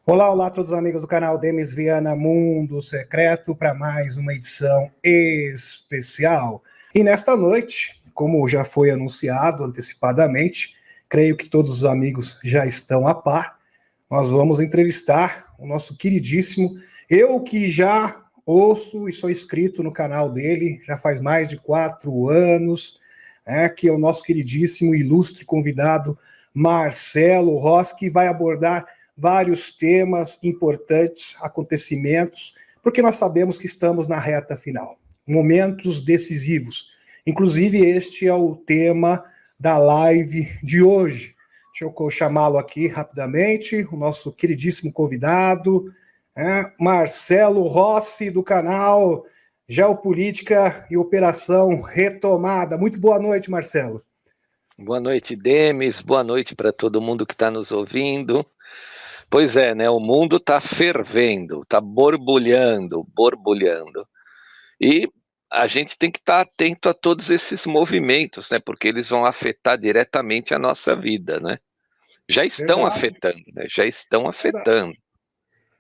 Olá, olá a todos os amigos do canal Demis Viana Mundo Secreto para mais uma edição especial. E nesta noite, como já foi anunciado antecipadamente, creio que todos os amigos já estão a par, nós vamos entrevistar o nosso queridíssimo, eu que já ouço e sou inscrito no canal dele, já faz mais de 4 anos, que é o nosso queridíssimo ilustre convidado Marcelo Rossi, que vai abordar vários temas importantes, acontecimentos, porque nós sabemos que estamos na reta final, momentos decisivos. Inclusive, este é o tema da live de hoje. Deixa eu chamá-lo aqui rapidamente, o nosso queridíssimo convidado, Marcelo Rossi, do canal Geopolítica e Operação Retomada. Muito boa noite, Marcelo. Boa noite, Demis. Boa noite para todo mundo que está nos ouvindo. Pois é, né? O mundo está fervendo, está borbulhando. E a gente tem que estar atento a todos esses movimentos, né? Porque eles vão afetar diretamente a nossa vida, né? Já estão Verdade. afetando, né? Já estão afetando.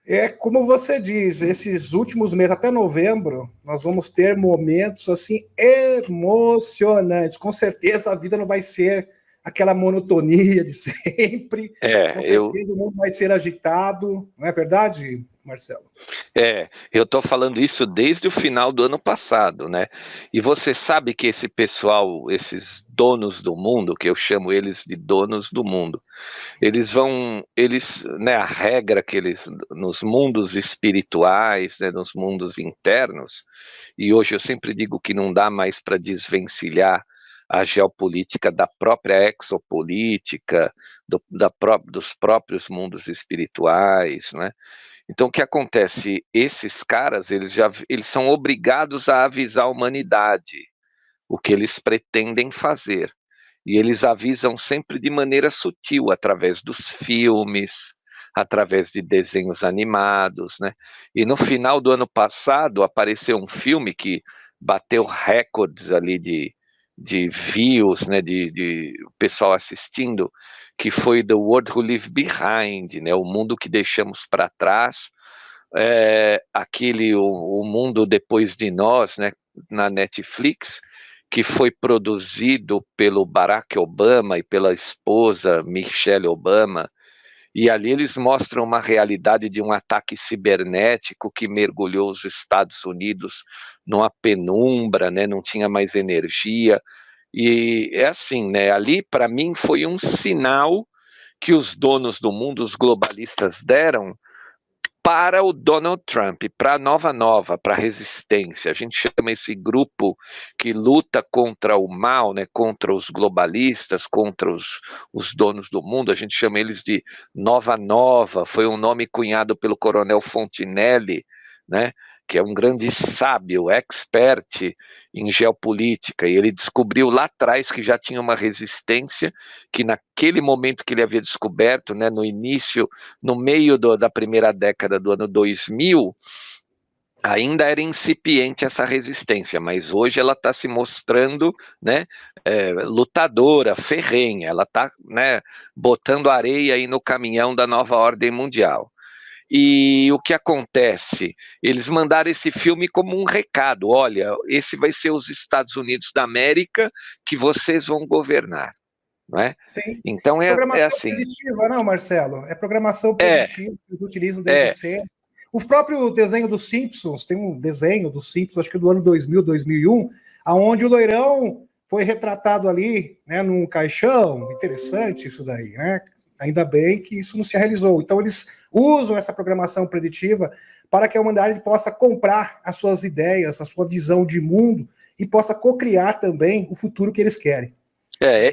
É como você diz, esses últimos meses, até novembro, nós vamos ter momentos assim emocionantes. Com certeza a vida não vai ser aquela monotonia de sempre. Com certeza o mundo vai ser agitado. Não é verdade, Marcelo? Eu estou falando isso desde o final do ano passado, né? E você sabe que esse pessoal, esses donos do mundo, que eu chamo eles de donos do mundo, né, a regra que eles, nos mundos espirituais, né, nos mundos internos, e hoje eu sempre digo que não dá mais para desvencilhar a geopolítica da própria exopolítica, dos próprios mundos espirituais, né? Então, o que acontece? Esses caras, eles são obrigados a avisar a humanidade o que eles pretendem fazer. E eles avisam sempre de maneira sutil, através dos filmes, através de desenhos animados, né? E no final do ano passado apareceu um filme que bateu recordes ali de views, né? De pessoal assistindo, que foi The World Who Leave Behind, né? O mundo que deixamos para trás, o mundo depois de nós, né? Na Netflix, que foi produzido pelo Barack Obama e pela esposa Michelle Obama, e ali eles mostram uma realidade de um ataque cibernético que mergulhou os Estados Unidos numa penumbra, né, não tinha mais energia, e é assim, né, ali para mim foi um sinal que os donos do mundo, os globalistas deram para o Donald Trump, para a Nova, para a resistência. A gente chama esse grupo que luta contra o mal, né, contra os globalistas, contra os donos do mundo, a gente chama eles de Nova, foi um nome cunhado pelo Coronel Fontinelli, né, que é um grande sábio, expert em geopolítica, e ele descobriu lá atrás que já tinha uma resistência, que naquele momento que ele havia descoberto, né, no início, no meio da primeira década do ano 2000, ainda era incipiente essa resistência, mas hoje ela está se mostrando, né, lutadora, ferrenha, ela está, né, botando areia aí no caminhão da nova ordem mundial. E o que acontece? Eles mandaram esse filme como um recado: olha, esse vai ser os Estados Unidos da América que vocês vão governar, não é? Sim. Então é Programação assim. preditiva, não, Marcelo? É programação É, preditiva que eles utilizam desde é, sempre. O próprio desenho dos Simpsons, tem um desenho dos Simpsons, acho que do ano 2000, 2001, aonde o loirão foi retratado ali, né, num caixão. Interessante isso daí, né? Ainda bem que isso não se realizou. Então, eles usam essa programação preditiva para que a humanidade possa comprar as suas ideias, a sua visão de mundo e possa co-criar também o futuro que eles querem.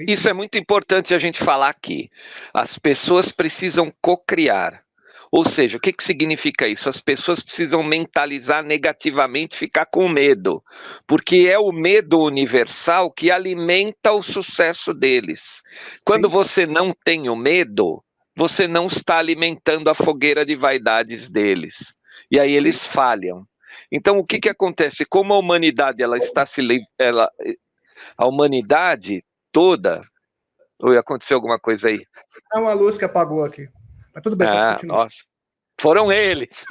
isso é muito importante a gente falar aqui. As pessoas precisam co-criar. Ou seja, o que significa isso? As pessoas precisam mentalizar negativamente, ficar com medo, porque é o medo universal que alimenta o sucesso deles. Quando Sim. você não tem o medo, você não está alimentando a fogueira de vaidades deles. E aí Sim. eles falham. Então, o que acontece? Como a humanidade ela está a humanidade toda. Ou aconteceu alguma coisa aí? É uma luz que apagou aqui. Mas tudo bem, pode continuar. Nossa. Foram eles.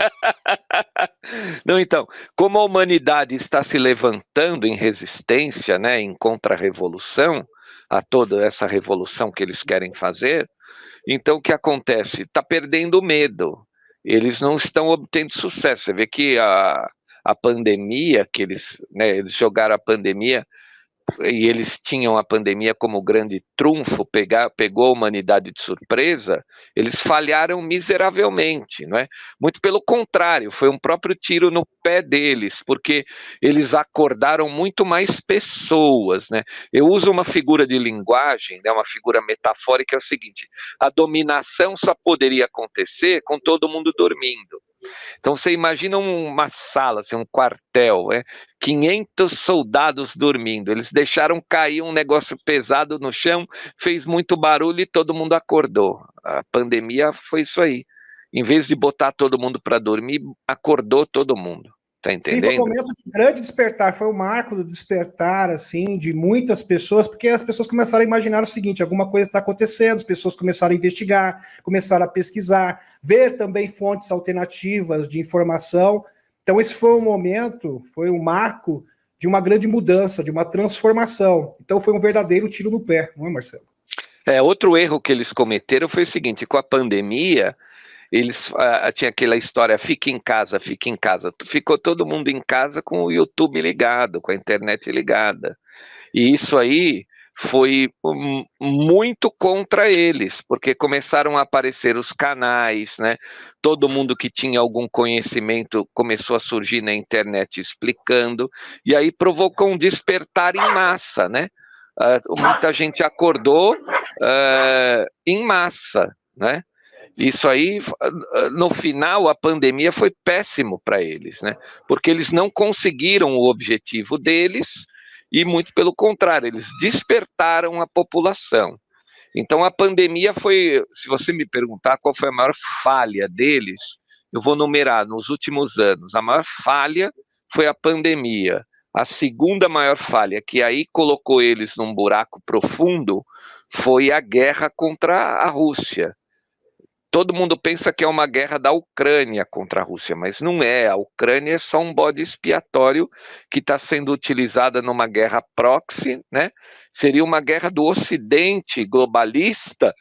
Não, então, como a humanidade está se levantando em resistência, né, em contra-revolução, a toda essa revolução que eles querem fazer, então o que acontece? Está perdendo o medo. Eles não estão obtendo sucesso. Você vê que a pandemia, que né, eles jogaram a pandemia e eles tinham a pandemia como grande trunfo, pegou a humanidade de surpresa, eles falharam miseravelmente, não é? Muito pelo contrário, foi um próprio tiro no pé deles, porque eles acordaram muito mais pessoas, né? Eu uso uma figura de linguagem, né, uma figura metafórica, é o seguinte: a dominação só poderia acontecer com todo mundo dormindo. Então você imagina uma sala, assim, um quartel, 500 soldados dormindo. Eles deixaram cair um negócio pesado no chão, fez muito barulho e todo mundo acordou. A pandemia foi isso aí. Em vez de botar todo mundo para dormir, acordou todo mundo. Tá entendendo? Sim, foi um momento de grande despertar, foi o marco do despertar, assim, de muitas pessoas, porque as pessoas começaram a imaginar o seguinte: alguma coisa está acontecendo, as pessoas começaram a investigar, começaram a pesquisar, ver também fontes alternativas de informação. Então esse foi um momento, foi um marco de uma grande mudança, de uma transformação. Então foi um verdadeiro tiro no pé, não é, Marcelo? Outro erro que eles cometeram foi o seguinte: com a pandemia, eles tinha aquela história, fica em casa, fica em casa. Ficou todo mundo em casa com o YouTube ligado, com a internet ligada. E isso aí foi muito contra eles, porque começaram a aparecer os canais, né? Todo mundo que tinha algum conhecimento começou a surgir na internet explicando, e aí provocou um despertar em massa, né? Muita gente acordou em massa, né? Isso aí, no final, a pandemia foi péssimo para eles, né? Porque eles não conseguiram o objetivo deles e, muito pelo contrário, eles despertaram a população. Então, a pandemia foi, se você me perguntar qual foi a maior falha deles, eu vou numerar nos últimos anos. A maior falha foi a pandemia. A segunda maior falha, que aí colocou eles num buraco profundo, foi a guerra contra a Rússia. Todo mundo pensa que é uma guerra da Ucrânia contra a Rússia, mas não é. A Ucrânia é só um bode expiatório que está sendo utilizada numa guerra proxy, né? Seria uma guerra do Ocidente globalista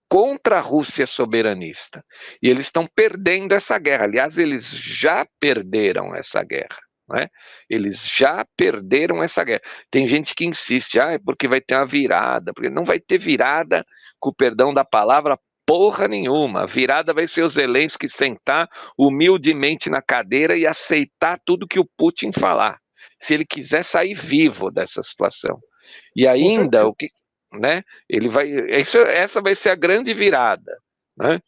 contra a Rússia soberanista. E eles estão perdendo essa guerra. Aliás, eles já perderam essa guerra. Né? Eles já perderam essa guerra. Tem gente que insiste, é porque vai ter uma virada, porque não vai ter virada, com o perdão da palavra, porra nenhuma. A virada vai ser o Zelensky sentar humildemente na cadeira e aceitar tudo que o Putin falar, se ele quiser sair vivo dessa situação. E ainda o que, né? Ele vai, essa vai ser a grande virada, né?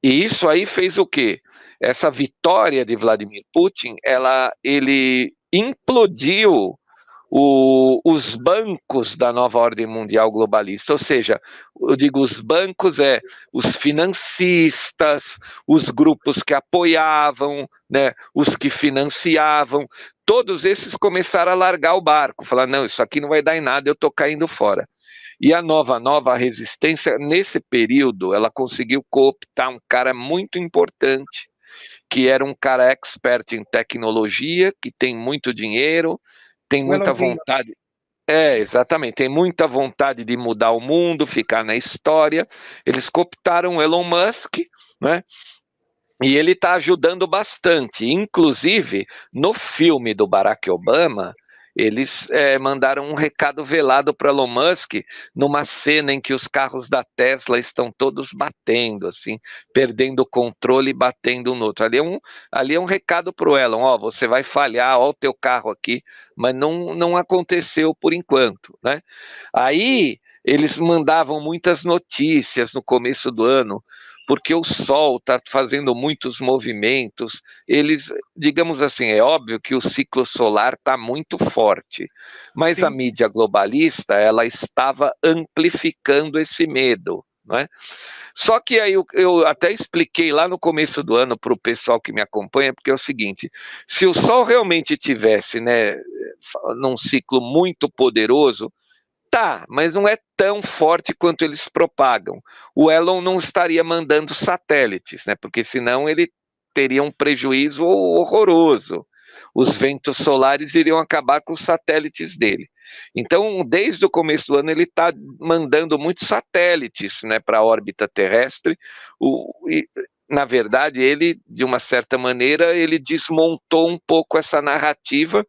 E isso aí fez o quê? Essa vitória de Vladimir Putin, ele implodiu os bancos da nova ordem mundial globalista, ou seja, eu digo os bancos, os financistas, os grupos que apoiavam, né, os que financiavam, todos esses começaram a largar o barco, falar, não, isso aqui não vai dar em nada, eu estou caindo fora. E a nova resistência, nesse período, ela conseguiu cooptar um cara muito importante, que era um cara expert em tecnologia, que tem muito dinheiro, tem muita vontade. Exatamente, tem muita vontade de mudar o mundo, ficar na história. Eles cooptaram Elon Musk, né? E ele está ajudando bastante. Inclusive, no filme do Barack Obama, eles mandaram um recado velado para Elon Musk numa cena em que os carros da Tesla estão todos batendo, assim, perdendo o controle e batendo um no outro. Ali é um recado para o Elon, você vai falhar, o teu carro aqui, mas não aconteceu por enquanto, né? Aí eles mandavam muitas notícias no começo do ano, porque o Sol está fazendo muitos movimentos, digamos assim, é óbvio que o ciclo solar está muito forte, mas Sim. A mídia globalista, ela estava amplificando esse medo, não é? Só que aí eu até expliquei lá no começo do ano para o pessoal que me acompanha, porque é o seguinte, se o Sol realmente tivesse, né, num ciclo muito poderoso, Tá, mas não é tão forte quanto eles propagam. O Elon não estaria mandando satélites, né? Porque senão ele teria um prejuízo horroroso. Os ventos solares iriam acabar com os satélites dele. Então, desde o começo do ano, ele está mandando muitos satélites, né, para a órbita terrestre. Na verdade, ele, de uma certa maneira, ele desmontou um pouco essa narrativa,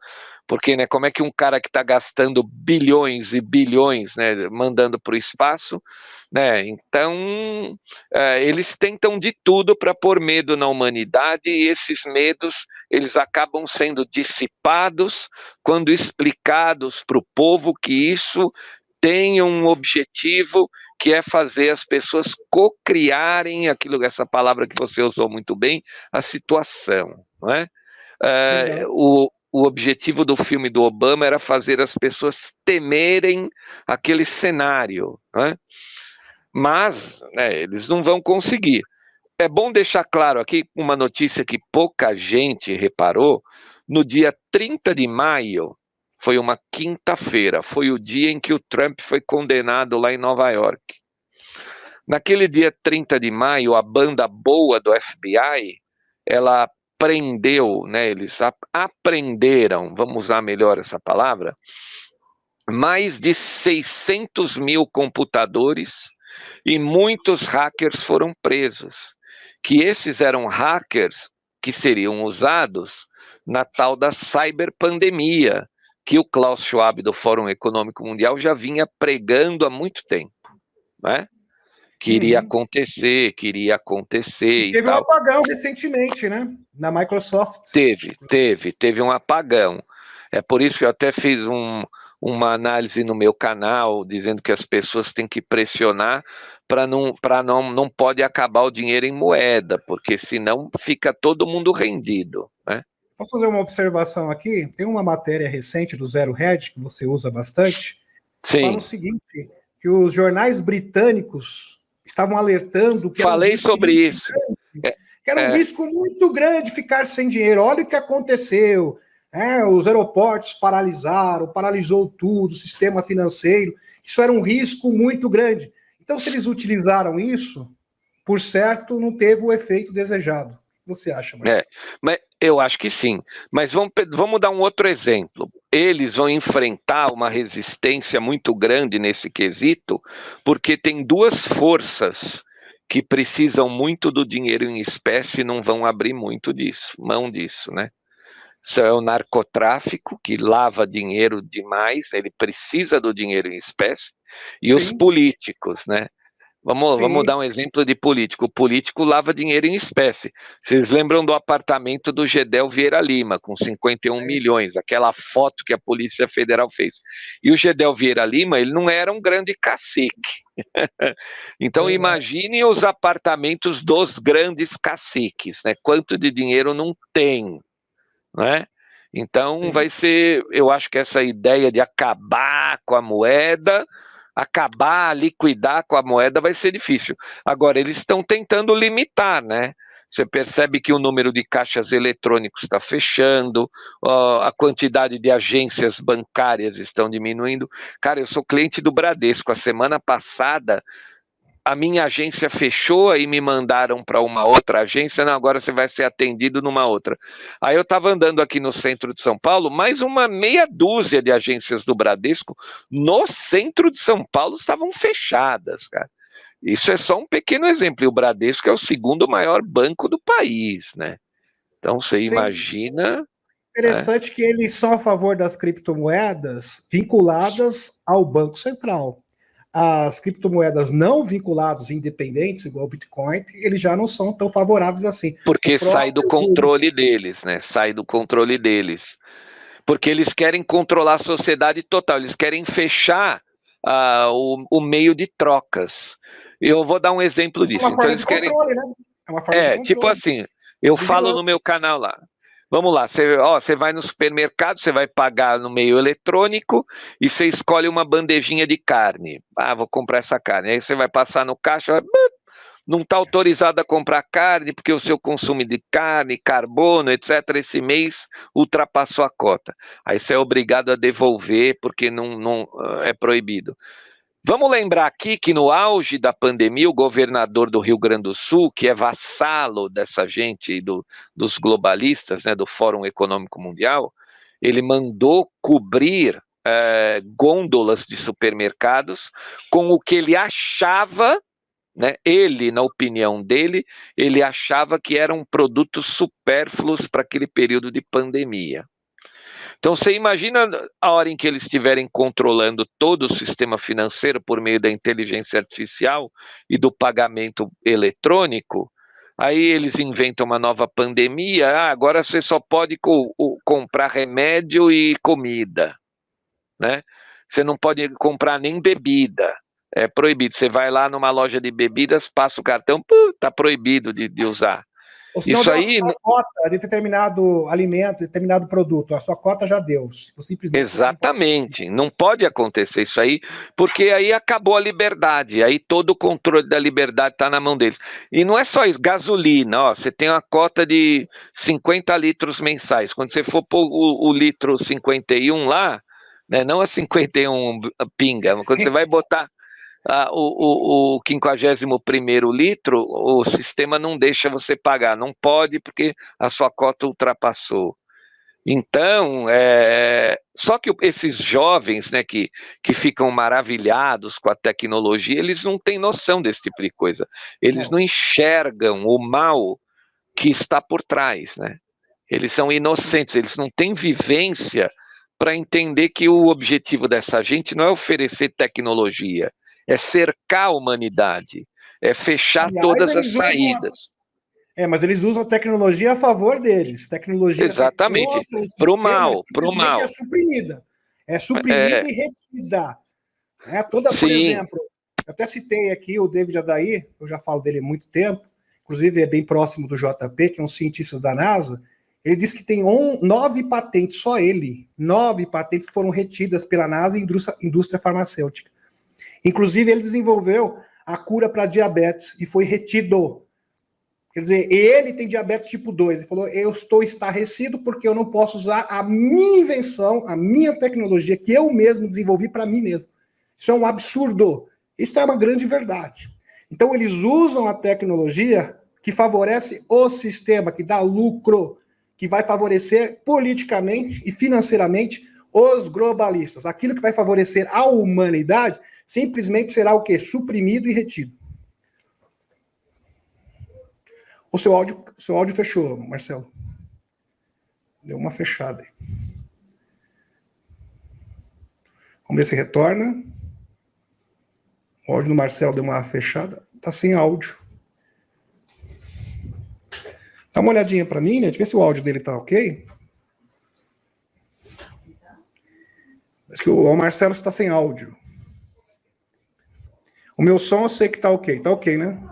porque, né, como é que um cara que está gastando bilhões e bilhões, né, mandando para o espaço, né, então eles tentam de tudo para pôr medo na humanidade, e esses medos eles acabam sendo dissipados quando explicados para o povo que isso tem um objetivo, que é fazer as pessoas cocriarem aquilo, essa palavra que você usou muito bem, a situação, não é? O objetivo do filme do Obama era fazer as pessoas temerem aquele cenário, né? Mas, né, eles não vão conseguir. É bom deixar claro aqui uma notícia que pouca gente reparou. No dia 30 de maio, foi uma quinta-feira, foi o dia em que o Trump foi condenado lá em Nova York. Naquele dia 30 de maio, a banda boa do FBI, ela prendeu, né, eles aprenderam, vamos usar melhor essa palavra, mais de 600 mil computadores, e muitos hackers foram presos. Que esses eram hackers que seriam usados na tal da cyberpandemia, que o Klaus Schwab do Fórum Econômico Mundial já vinha pregando há muito tempo, né? Que iria acontecer e teve um tal. apagão recentemente, né? Na Microsoft. Teve um apagão. É por isso que eu até fiz uma análise no meu canal, dizendo que as pessoas têm que pressionar para não pode acabar o dinheiro em moeda, porque senão fica todo mundo rendido, né? Posso fazer uma observação aqui? Tem uma matéria recente do Zero Hedge, que você usa bastante, que fala o seguinte, que os jornais britânicos estavam alertando que falei sobre isso. Que era um risco muito grande ficar sem dinheiro. Olha o que aconteceu. Os aeroportos paralisou tudo, o sistema financeiro. Isso era um risco muito grande. Então, se eles utilizaram isso, por certo, não teve o efeito desejado. O que você acha, Marcelo? Mas eu acho que sim. Mas vamos dar um outro exemplo. Eles vão enfrentar uma resistência muito grande nesse quesito, porque tem duas forças que precisam muito do dinheiro em espécie e não vão abrir muito mão disso, né? Isso é o narcotráfico, que lava dinheiro demais, ele precisa do dinheiro em espécie, e os políticos, né? Vamos dar um exemplo de político. O político lava dinheiro em espécie. Vocês lembram do apartamento do Gedel Vieira Lima, com 51 milhões, aquela foto que a Polícia Federal fez. E o Gedel Vieira Lima, ele não era um grande cacique. Então, imagine os apartamentos dos grandes caciques, né? Quanto de dinheiro não tem, né? Então, vai ser, eu acho que essa ideia de acabar com a moeda, liquidar com a moeda vai ser difícil. Agora, eles estão tentando limitar, né? Você percebe que o número de caixas eletrônicos está fechando, a quantidade de agências bancárias estão diminuindo. Cara, eu sou cliente do Bradesco. A semana passada, a minha agência fechou, aí me mandaram para uma outra agência, não, agora você vai ser atendido numa outra. Aí eu estava andando aqui no centro de São Paulo, mais uma meia dúzia de agências do Bradesco no centro de São Paulo estavam fechadas, cara. Isso é só um pequeno exemplo, e o Bradesco é o segundo maior banco do país, né? Então você imagina... Interessante que eles são a favor das criptomoedas vinculadas ao Banco Central. As criptomoedas não vinculadas, independentes, igual o Bitcoin, eles já não são tão favoráveis assim. Porque sai do controle deles, né? Sai do controle deles. Porque eles querem controlar a sociedade total, eles querem fechar o meio de trocas. Eu vou dar um exemplo disso. Então, eles querem... controle, né? É uma forma de controle. Tipo assim, eu falo no meu canal lá. Vamos lá, você vai no supermercado, você vai pagar no meio eletrônico e você escolhe uma bandejinha de carne. Vou comprar essa carne. Aí você vai passar no caixa, não está autorizado a comprar carne porque o seu consumo de carne, carbono, etc., esse mês ultrapassou a cota. Aí você é obrigado a devolver porque não é proibido. Vamos lembrar aqui que no auge da pandemia, o governador do Rio Grande do Sul, que é vassalo dessa gente, dos globalistas, né, do Fórum Econômico Mundial, ele mandou cobrir gôndolas de supermercados com o que ele achava, né, ele, na opinião dele, ele achava que eram produtos supérfluos para aquele período de pandemia. Então, você imagina a hora em que eles estiverem controlando todo o sistema financeiro por meio da inteligência artificial e do pagamento eletrônico, aí eles inventam uma nova pandemia, agora você só pode comprar remédio e comida, né? Você não pode comprar nem bebida, é proibido. Você vai lá numa loja de bebidas, passa o cartão, está proibido de usar. Ou se não Isso deu aí... a sua cota de determinado alimento, determinado produto, a sua cota já deu. Simplesmente Exatamente, não pode acontecer isso aí, porque aí acabou a liberdade, aí todo o controle da liberdade está na mão deles. E não é só isso, gasolina, ó, você tem uma cota de 50 litros mensais, quando você for pôr o litro 51 lá, né, não a 51 pinga, quando você vai botar o 51º litro, o sistema não deixa você pagar, não pode porque a sua cota ultrapassou. Então, só que esses jovens, né, que ficam maravilhados com a tecnologia, eles não têm noção desse tipo de coisa. Eles não enxergam o mal que está por trás, né? Eles são inocentes, eles não têm vivência para entender que o objetivo dessa gente não é oferecer tecnologia, é cercar a humanidade, é fechar todas as saídas. Mas eles usam a tecnologia a favor deles. Tecnologia exatamente, para o mal, para o mal. É suprimida. É suprimida e retida. Por exemplo, eu até citei aqui o David Addair, eu já falo dele há muito tempo, inclusive é bem próximo do JP, que é um cientista da NASA. Ele disse que tem 9 patentes, só ele, 9 patentes que foram retidas pela NASA e indústria farmacêutica. Inclusive, ele desenvolveu a cura para diabetes e foi retido. Quer dizer, ele tem diabetes tipo 2. Ele falou, eu estou estarrecido porque eu não posso usar a minha invenção, a minha tecnologia que eu mesmo desenvolvi para mim mesmo. Isso é um absurdo. Isso é uma grande verdade. Então, eles usam a tecnologia que favorece o sistema, que dá lucro, que vai favorecer politicamente e financeiramente os globalistas. Aquilo que vai favorecer a humanidade simplesmente será o quê? Suprimido e retido. O seu áudio fechou, Marcelo. Deu uma fechada aí. Vamos ver se retorna. O áudio do Marcelo deu uma fechada. Tá sem áudio. Dá uma olhadinha para mim, né? Deixa eu ver se o áudio dele tá ok. Parece que o Marcelo está sem áudio. O meu som eu sei que tá ok. Tá ok, né?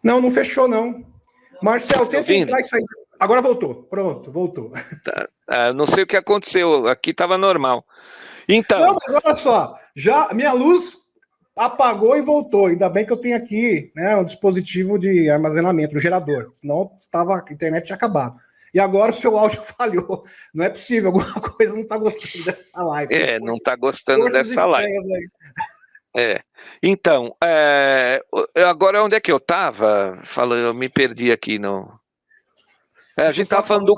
Não fechou, não. Marcelo, tenta entrar e sair. Agora voltou. Pronto, voltou. Não sei o que aconteceu. Aqui estava normal. Então... Não, mas olha só. Já minha luz apagou e voltou. Ainda bem que eu tenho aqui, né, um dispositivo de armazenamento, um gerador. Senão a internet tinha acabado. E agora o seu áudio falhou. Não é possível. Alguma coisa não está gostando dessa live. Não está gostando dessa live. Então, agora onde é que eu estava? Eu me perdi aqui no... a gente estava falando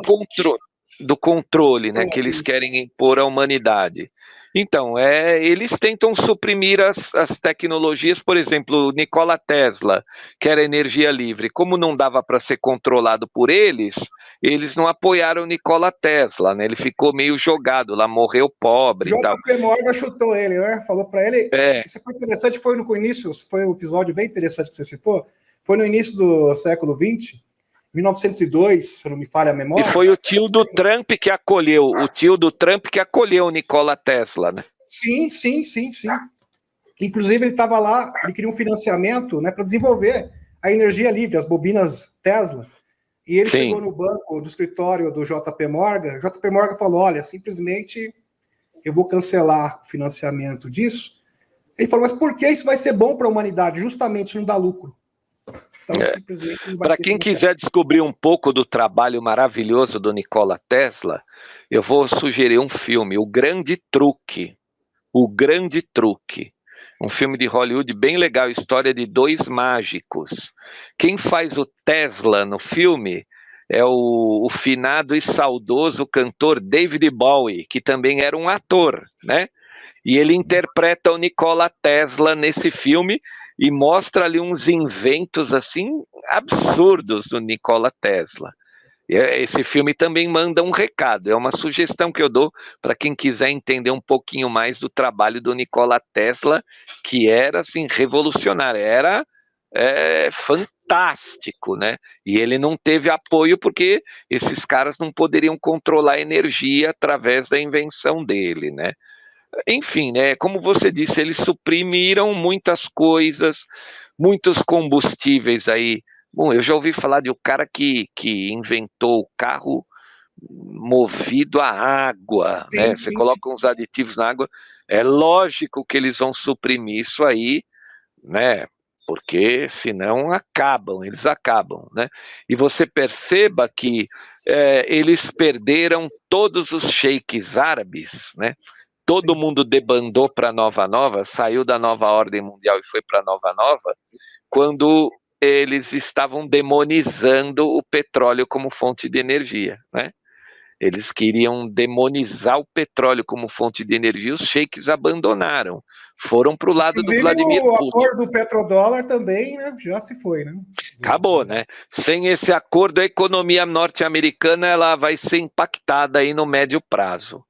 do controle, né, que eles querem impor à humanidade. Então, eles tentam suprimir as tecnologias, por exemplo, Nikola Tesla, que era energia livre. Como não dava para ser controlado por eles não apoiaram Nikola Tesla, né? Ele ficou meio jogado lá, morreu pobre e tal. JP Morgan chutou ele, né? Falou para ele. Isso foi interessante, foi no início, foi um episódio bem interessante que você citou, foi no início do século XX, 1902, se não me falha a memória. E foi o tio do Trump que acolheu, o Nikola Tesla, né? Sim. Inclusive, ele estava lá, ele queria um financiamento, né, para desenvolver a energia livre, as bobinas Tesla. E ele chegou no banco do escritório do JP Morgan. O JP Morgan falou, olha, simplesmente eu vou cancelar o financiamento disso, Ele falou, mas por que isso vai ser bom para a humanidade? Justamente não dá lucro. Então, simplesmente não vai Para ter quem como quiser descobrir um pouco do trabalho maravilhoso do Nikola Tesla, eu vou sugerir um filme, O Grande Truque. O Grande Truque. Um filme de Hollywood bem legal, história de dois mágicos. Quem faz o Tesla no filme é o finado e saudoso cantor David Bowie, que também era um ator, né? E ele interpreta o Nikola Tesla nesse filme e mostra ali uns inventos assim absurdos do Nikola Tesla. Esse filme também manda um recado, é uma sugestão que eu dou para quem quiser entender um pouquinho mais do trabalho do Nikola Tesla, que era assim revolucionário, era fantástico, né? E ele não teve apoio porque esses caras não poderiam controlar a energia através da invenção dele, né? Enfim, né? Como você disse, eles suprimiram muitas coisas, muitos combustíveis aí. Bom, eu já ouvi falar de um cara que inventou o carro movido a água, né? Sim, Você sim, sim. coloca uns aditivos na água, é lógico que eles vão suprimir isso aí, né? Porque senão eles acabam, né? E você perceba que eles perderam todos os sheiks árabes, né? Todo Sim. mundo debandou para Nova Nova, saiu da nova ordem mundial e foi para Nova Nova, quando eles estavam demonizando o petróleo como fonte de energia, né? Eles queriam demonizar o petróleo como fonte de energia, os sheiks abandonaram, foram para o lado do Inclusive, Vladimir o Putin. acordo do petrodólar também, né, já se foi, né? Acabou, né? Sem esse acordo, a economia norte-americana ela vai ser impactada aí no médio prazo.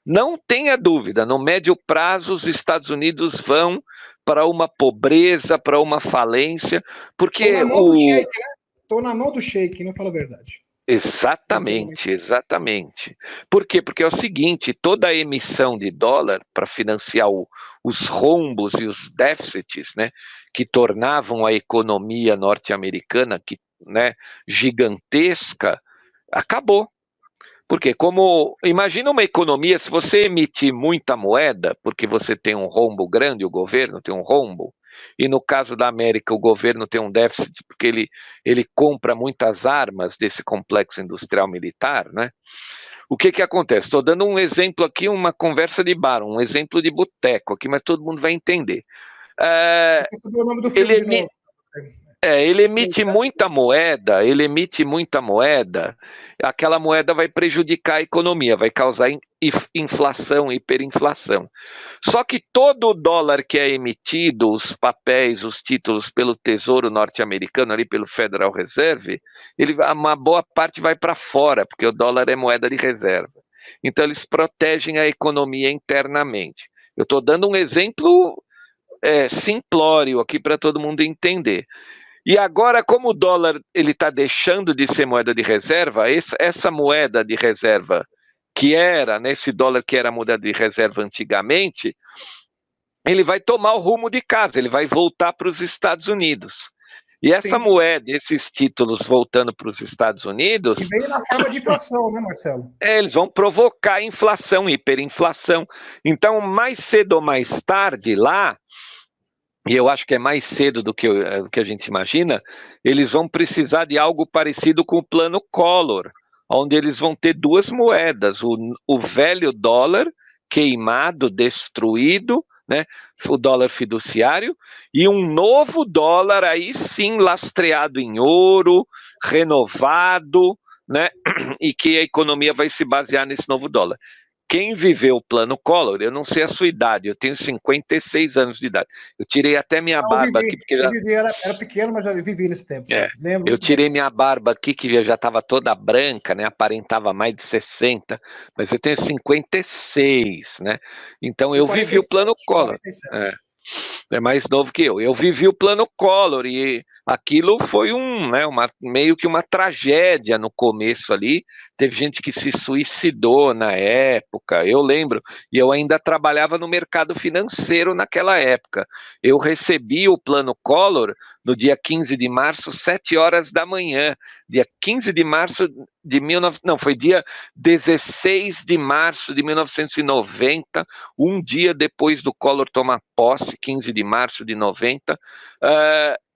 Não tenha dúvida, no médio prazo os Estados Unidos vão para uma pobreza, para uma falência, Tô porque na mão do Sheik, né? Tô na mão do Sheik, não falo a verdade. Exatamente, exatamente. Por quê? Porque é o seguinte, toda a emissão de dólar para financiar os rombos e os déficits, né, que tornavam a economia norte-americana, né, gigantesca, acabou. Porque imagina uma economia, se você emitir muita moeda, porque você tem um rombo grande, o governo tem um rombo, e no caso da América o governo tem um déficit porque ele compra muitas armas desse complexo industrial militar, né? O que acontece? Estou dando um exemplo aqui, uma conversa de bar, um exemplo de boteco aqui, mas todo mundo vai entender. Você sabe o nome do filme Ele, de novo. ele emite muita moeda, aquela moeda vai prejudicar a economia, vai causar inflação, hiperinflação. Só que todo o dólar que é emitido, os papéis, os títulos pelo Tesouro norte-americano, ali pelo Federal Reserve, uma boa parte vai para fora, porque o dólar é moeda de reserva. Então eles protegem a economia internamente. Eu estou dando um exemplo simplório aqui para todo mundo entender. E agora, como o dólar ele está deixando de ser moeda de reserva, essa moeda de reserva que era, nesse dólar que era moeda de reserva antigamente, ele vai tomar o rumo de casa, ele vai voltar para os Estados Unidos. E essa Sim. moeda, esses títulos voltando para os Estados Unidos... E veio na forma de inflação, né, Marcelo? Eles vão provocar inflação, hiperinflação. Então, mais cedo ou mais tarde, lá, e eu acho que é mais cedo do que a gente imagina, eles vão precisar de algo parecido com o plano Collor, onde eles vão ter duas moedas, o velho dólar queimado, destruído, né, o dólar fiduciário, e um novo dólar aí sim lastreado em ouro, renovado, né, e que a economia vai se basear nesse novo dólar. Quem viveu o plano Collor, eu não sei a sua idade, eu tenho 56 anos de idade. Eu tirei até minha barba aqui, porque eu vivi, era pequeno, mas já vivi nesse tempo. eu tirei minha barba aqui, que já estava toda branca, né? Aparentava mais de 60, mas eu tenho 56, né? Então eu vivi o plano Collor. 47. É mais novo que eu. Eu vivi o plano Collor e aquilo foi meio que uma tragédia no começo ali. Teve gente que se suicidou na época, eu lembro, e eu ainda trabalhava no mercado financeiro naquela época. Eu recebi o plano Collor no dia 15 de março, 7 horas da manhã. Dia 15 de março, foi dia 16 de março de 1990, um dia depois do Collor tomar posse, 15 de março de 90,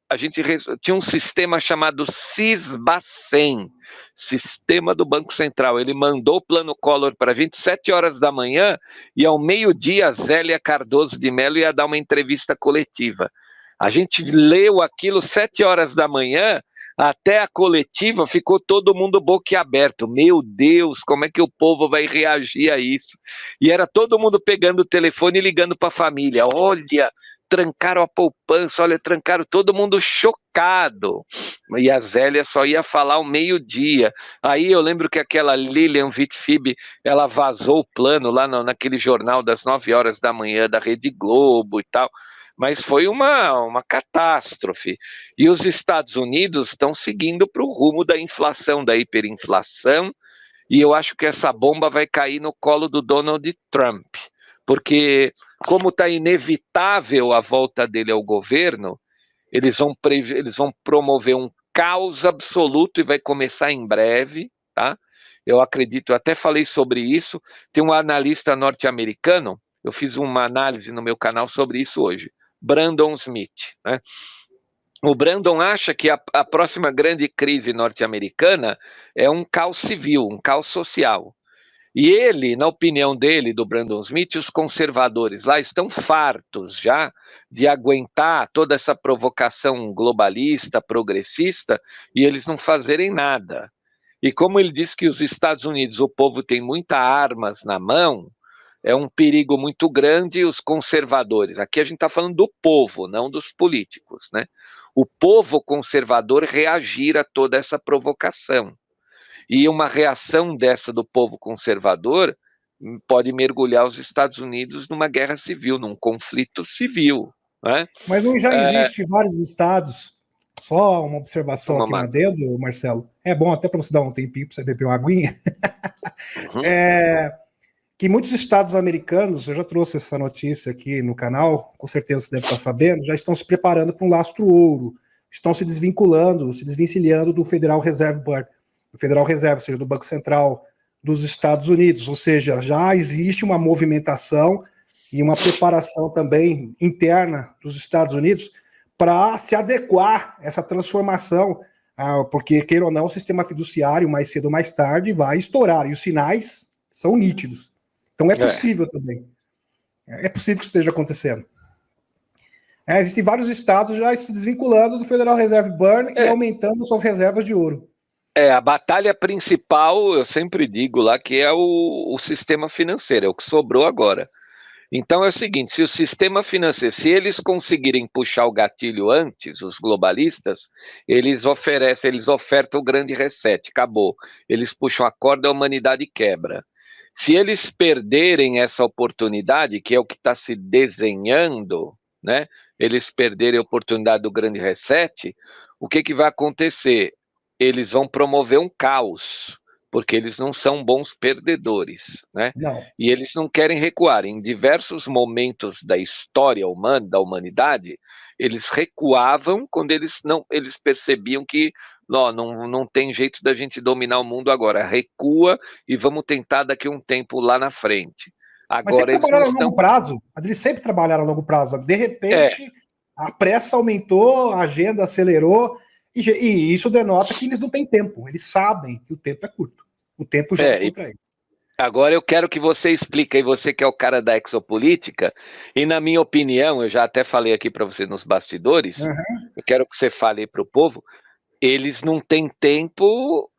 a gente tinha um sistema chamado SISBA-100, Sistema do Banco Central. Ele mandou o plano Collor para 27 horas da manhã e ao meio-dia a Zélia Cardoso de Mello ia dar uma entrevista coletiva. A gente leu aquilo 7 horas da manhã, até a coletiva ficou todo mundo boquiaberto. Meu Deus, como é que o povo vai reagir a isso? E era todo mundo pegando o telefone e ligando para a família. Olha, trancaram a poupança, olha, trancaram, todo mundo chocado. E a Zélia só ia falar ao meio-dia. Aí eu lembro que aquela Lilian Vitfib, ela vazou o plano lá naquele jornal das 9 horas da manhã da Rede Globo e tal. Mas foi uma catástrofe. E os Estados Unidos estão seguindo para o rumo da inflação, da hiperinflação, e eu acho que essa bomba vai cair no colo do Donald Trump, porque como está inevitável a volta dele ao governo, eles vão promover um caos absoluto e vai começar em breve, tá? Eu acredito, eu até falei sobre isso, tem um analista norte-americano, eu fiz uma análise no meu canal sobre isso hoje, Brandon Smith, né? O Brandon acha que a próxima grande crise norte-americana é um caos civil, um caos social. E ele, na opinião dele, do Brandon Smith, os conservadores lá estão fartos já de aguentar toda essa provocação globalista, progressista, e eles não fazerem nada. E como ele diz que os Estados Unidos, o povo tem muitas armas na mão, é um perigo muito grande os conservadores. Aqui a gente está falando do povo, não dos políticos, né? O povo conservador reagir a toda essa provocação. E uma reação dessa do povo conservador pode mergulhar os Estados Unidos numa guerra civil, num conflito civil, né? Mas não já existe vários estados, só uma observação aqui na dedo, Marcelo, é bom até para você dar um tempinho para você beber uma aguinha, que muitos estados americanos, eu já trouxe essa notícia aqui no canal, com certeza você deve estar sabendo, já estão se preparando para um lastro ouro, estão se desvinculando, se desvencilhando do Federal Reserve Board, do Federal Reserve, ou seja, do Banco Central dos Estados Unidos, ou seja, já existe uma movimentação e uma preparação também interna dos Estados Unidos para se adequar a essa transformação, porque, queira ou não, o sistema fiduciário, mais cedo ou mais tarde, vai estourar, e os sinais são nítidos. Então é possível também. É possível que isso esteja acontecendo. Existem vários estados já se desvinculando do Federal Reserve Board e aumentando suas reservas de ouro. A batalha principal, eu sempre digo lá, que é o sistema financeiro, é o que sobrou agora. Então é o seguinte, se o sistema financeiro, se eles conseguirem puxar o gatilho antes, os globalistas, eles ofertam o grande reset, acabou. Eles puxam a corda, a humanidade quebra. Se eles perderem essa oportunidade, que é o que está se desenhando, né? Eles perderem a oportunidade do grande reset, o que vai acontecer? Eles vão promover um caos, porque eles não são bons perdedores, né? Não. E eles não querem recuar. Em diversos momentos da história humana, da humanidade, eles recuavam quando eles percebiam que não tem jeito da gente dominar o mundo agora. Recua e vamos tentar daqui a um tempo lá na frente. Agora, mas sempre trabalharam a longo prazo. Eles sempre trabalharam a longo prazo. De repente, a pressa aumentou, a agenda acelerou, e isso denota que eles não têm tempo. Eles sabem que o tempo é curto. O tempo já é contra eles. Agora eu quero que você explique, aí você que é o cara da exopolítica, e na minha opinião, eu já até falei aqui para você nos bastidores, eu quero que você fale aí para o povo, eles não têm tempo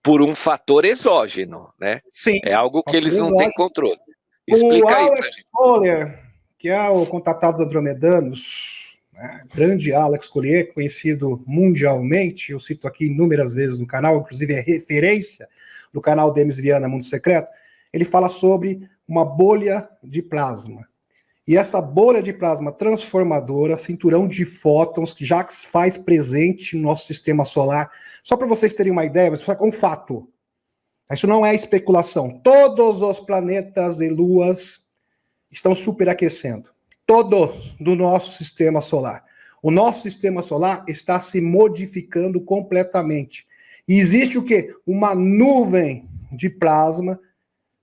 por um fator exógeno, né? Sim. É algo que eles não têm controle. Explica o aí. Alex Collier, que é o Contatado dos Andromedanos, né? Grande Alex Collier, conhecido mundialmente, eu cito aqui inúmeras vezes no canal, inclusive é referência do canal Demis Viana Mundo Secreto, ele fala sobre uma bolha de plasma. E essa bolha de plasma transformadora, cinturão de fótons, que já se faz presente no nosso sistema solar, só para vocês terem uma ideia, mas é um fato. Isso não é especulação. Todos os planetas e luas estão superaquecendo. Todos do nosso sistema solar. O nosso sistema solar está se modificando completamente. E existe o quê? Uma nuvem de plasma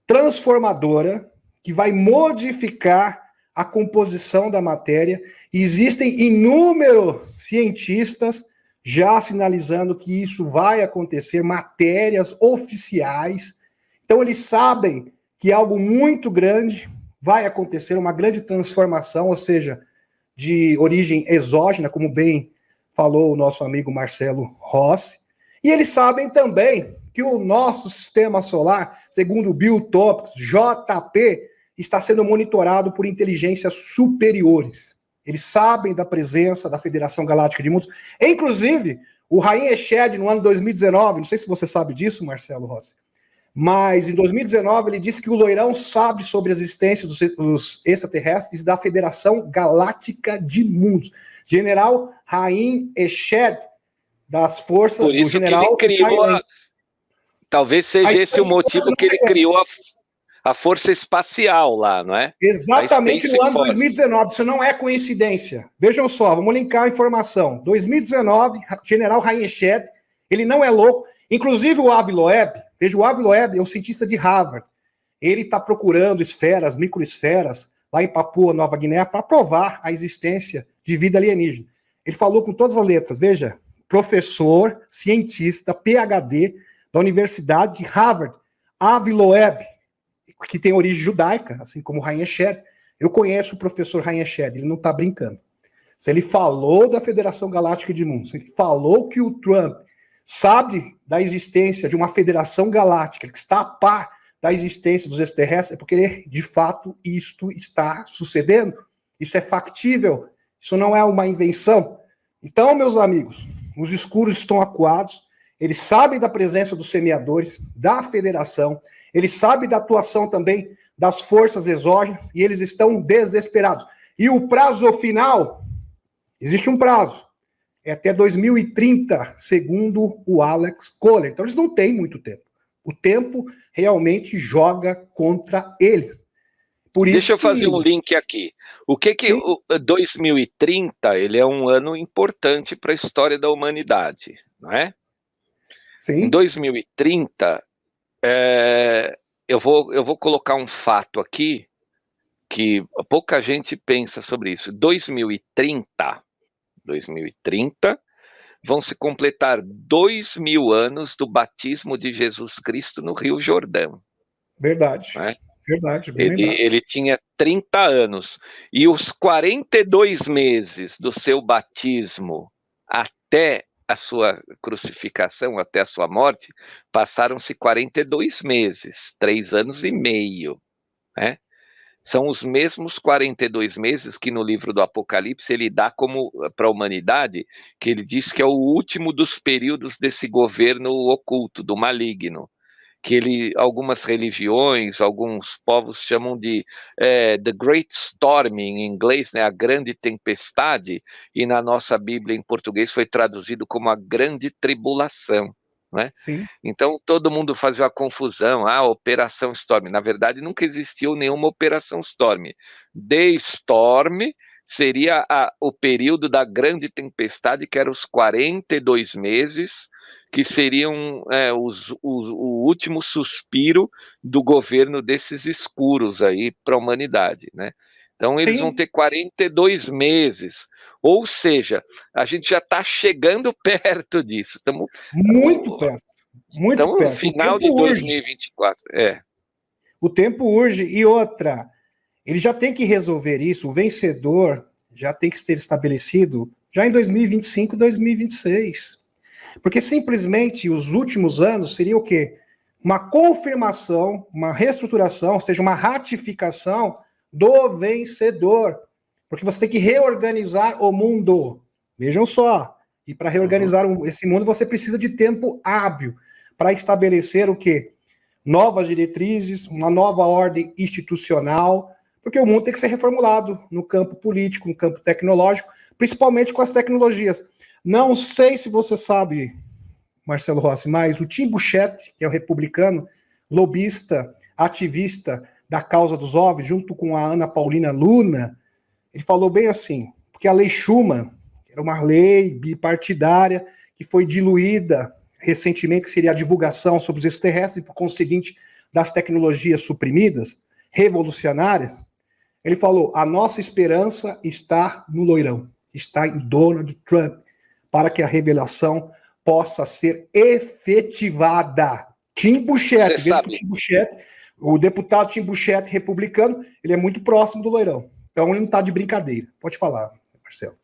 transformadora que vai modificar a composição da matéria. E existem inúmeros cientistas já sinalizando que isso vai acontecer, matérias oficiais. Então, eles sabem que algo muito grande vai acontecer, uma grande transformação, ou seja, de origem exógena, como bem falou o nosso amigo Marcelo Rossi. E eles sabem também que o nosso sistema solar, segundo o Bill Topics, JP, está sendo monitorado por inteligências superiores. Eles sabem da presença da Federação Galáctica de Mundos. Inclusive, o Raim Eshed, no ano 2019, não sei se você sabe disso, Marcelo Rossi, mas em 2019 ele disse que o Loirão sabe sobre a existência dos extraterrestres da Federação Galáctica de Mundos. General Raim Eshed, das forças Por isso do general... que ele criou talvez seja esse o motivo que ele criou a Força Espacial lá, não é? Exatamente no ano 2019, isso não é coincidência. Vejam só, vamos linkar a informação. 2019, general Raim Eshed, ele não é louco. Inclusive o Avi Loeb, veja, o Avi Loeb é um cientista de Harvard. Ele está procurando esferas, microesferas, lá em Papua Nova Guiné, para provar a existência de vida alienígena. Ele falou com todas as letras, veja, professor, cientista, PhD, da Universidade de Harvard, Avi Loeb, que tem origem judaica, assim como o Raim Eshed. Eu conheço o professor Raim Eshed, ele não está brincando. Se ele falou da Federação Galáctica de Mundos, se ele falou que o Trump sabe da existência de uma Federação Galáctica, que está a par da existência dos extraterrestres, é porque, de fato, isto está sucedendo. Isso é factível, isso não é uma invenção. Então, meus amigos, os escuros estão acuados, eles sabem da presença dos semeadores, da federação, eles sabem da atuação também das forças exógenas, e eles estão desesperados. E o prazo final, existe um prazo, é até 2030, segundo o Alex Kohler. Então eles não têm muito tempo. O tempo realmente joga contra eles. Por isso Deixa eu fazer um link aqui. O 2030, ele é um ano importante para a história da humanidade, não é? Sim. Em 2030, eu vou colocar um fato aqui que pouca gente pensa sobre isso. 2030 vão se completar 2000 anos do batismo de Jesus Cristo no Rio Jordão. Verdade. Né? Verdade, bem lembrado. Ele tinha 30 anos. E os 42 meses do seu batismo até a sua crucificação, até a sua morte, passaram-se 42 meses, 3 anos e meio. Né? São os mesmos 42 meses que no livro do Apocalipse ele dá como para a humanidade, que ele diz que é o último dos períodos desse governo oculto, do maligno, que algumas religiões, alguns povos chamam de The Great Storm em inglês, né, a grande tempestade, e na nossa Bíblia em português foi traduzido como a grande tribulação. Né? Sim. Então todo mundo fazia a confusão, Operação Storm. Na verdade nunca existiu nenhuma Operação Storm. The Storm seria o período da grande tempestade, que era os 42 meses, que seriam o último suspiro do governo desses escuros aí para a humanidade, né? Então eles Sim. vão ter 42 meses, ou seja, a gente já está chegando perto disso. Estamos muito perto. Muito perto. No final de 2024. O tempo urge. E outra, ele já tem que resolver isso, o vencedor já tem que ser estabelecido já em 2025 e 2026. Porque simplesmente os últimos anos seriam o quê? Uma confirmação, uma reestruturação, ou seja, uma ratificação do vencedor. Porque você tem que reorganizar o mundo. Vejam só. E para reorganizar esse mundo, você precisa de tempo hábil para estabelecer o quê? Novas diretrizes, uma nova ordem institucional, porque o mundo tem que ser reformulado no campo político, no campo tecnológico, principalmente com as tecnologias. Não sei se você sabe, Marcelo Rossi, mas o Tim Burchett, que é o republicano, lobista, ativista da causa dos OVNIs, junto com a Ana Paulina Luna, ele falou bem assim, porque a lei Schuman era uma lei bipartidária que foi diluída recentemente, que seria a divulgação sobre os extraterrestres e, por conseguinte, das tecnologias suprimidas, revolucionárias, ele falou: a nossa esperança está no loirão, está em Donald Trump, para que a revelação possa ser efetivada. Tim Burchett, veja que o Tim Burchett, o deputado Tim Burchett, republicano, ele é muito próximo do loirão. Então ele não está de brincadeira. Pode falar, Marcelo.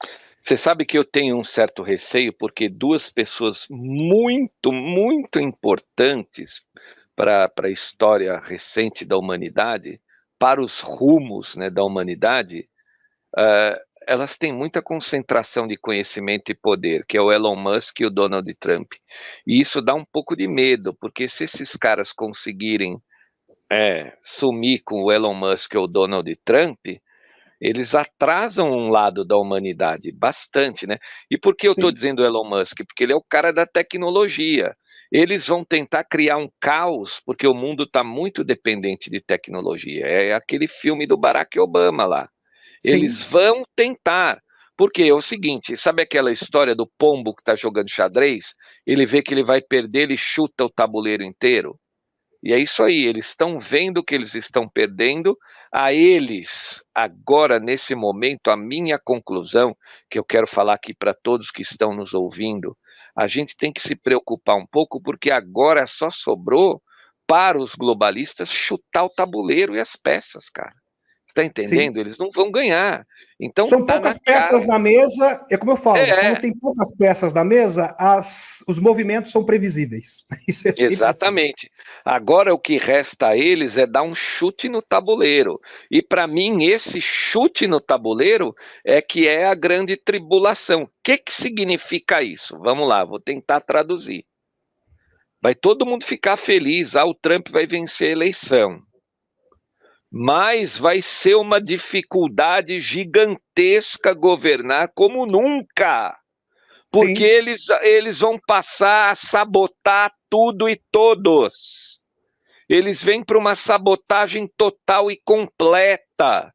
Você sabe que eu tenho um certo receio, porque duas pessoas muito, muito importantes para a história recente da humanidade, para os rumos, né, da humanidade, elas têm muita concentração de conhecimento e poder, que é o Elon Musk e o Donald Trump. E isso dá um pouco de medo, porque se esses caras conseguirem sumir com o Elon Musk ou o Donald Trump, eles atrasam um lado da humanidade, bastante, né? E por que eu estou dizendo Elon Musk? Porque ele é o cara da tecnologia. Eles vão tentar criar um caos, porque o mundo está muito dependente de tecnologia. É aquele filme do Barack Obama lá. Sim. Eles vão tentar. Porque é o seguinte, sabe aquela história do pombo que está jogando xadrez? Ele vê que ele vai perder, ele chuta o tabuleiro inteiro. E é isso aí, eles estão vendo que eles estão perdendo. A eles, agora, nesse momento, a minha conclusão, que eu quero falar aqui para todos que estão nos ouvindo, a gente tem que se preocupar um pouco, porque agora só sobrou para os globalistas chutar o tabuleiro e as peças, cara. Está entendendo? Sim. Eles não vão ganhar. Então, são poucas peças na mesa, é como eu falo, quando tem poucas peças na mesa, os movimentos são previsíveis. Isso é exatamente. Assim. Agora o que resta a eles é dar um chute no tabuleiro. E para mim, esse chute no tabuleiro é que é a grande tribulação. O que significa isso? Vamos lá, vou tentar traduzir. Vai todo mundo ficar feliz, o Trump vai vencer a eleição. Mas vai ser uma dificuldade gigantesca governar como nunca, porque eles vão passar a sabotar tudo e todos. Eles vêm para uma sabotagem total e completa,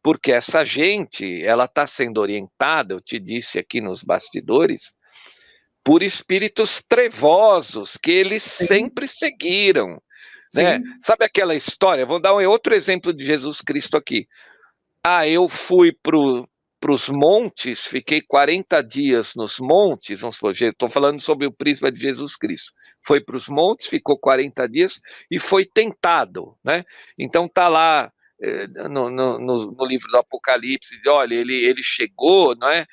porque essa gente, ela está sendo orientada, eu te disse aqui nos bastidores, por espíritos trevosos que eles sempre seguiram. Né? Sabe aquela história? Vou dar outro exemplo de Jesus Cristo aqui. Eu fui para os montes, fiquei 40 dias nos montes, estou falando sobre o prisma de Jesus Cristo. Foi para os montes, ficou 40 dias e foi tentado. Né? Então está lá no livro do Apocalipse, olha, ele chegou, não é?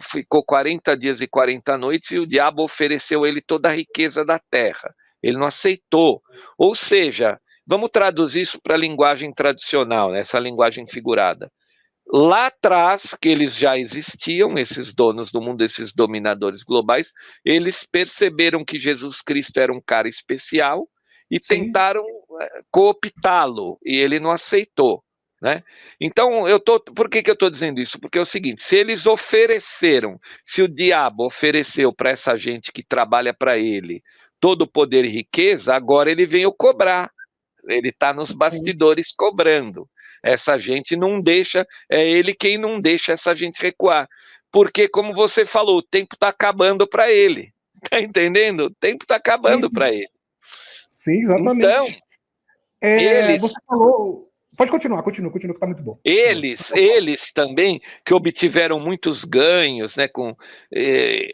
Ficou 40 dias e 40 noites e o diabo ofereceu a ele toda a riqueza da terra. Ele não aceitou. Ou seja, vamos traduzir isso para a linguagem tradicional, né? Essa linguagem figurada. Lá atrás, que eles já existiam, esses donos do mundo, esses dominadores globais, eles perceberam que Jesus Cristo era um cara especial e tentaram cooptá-lo, e ele não aceitou. Né? Então, por que eu estou dizendo isso? Porque é o seguinte, se eles ofereceram, se o diabo ofereceu para essa gente que trabalha para ele todo o poder e riqueza, agora ele veio cobrar. Ele está nos bastidores cobrando. Essa gente não deixa, é ele quem não deixa essa gente recuar. Porque, como você falou, o tempo está acabando para ele. Está entendendo? O tempo está acabando para ele. Sim, exatamente. Então, eles... Você falou... Pode continuar, continua, que está muito bom. Eles também, que obtiveram muitos ganhos, né, com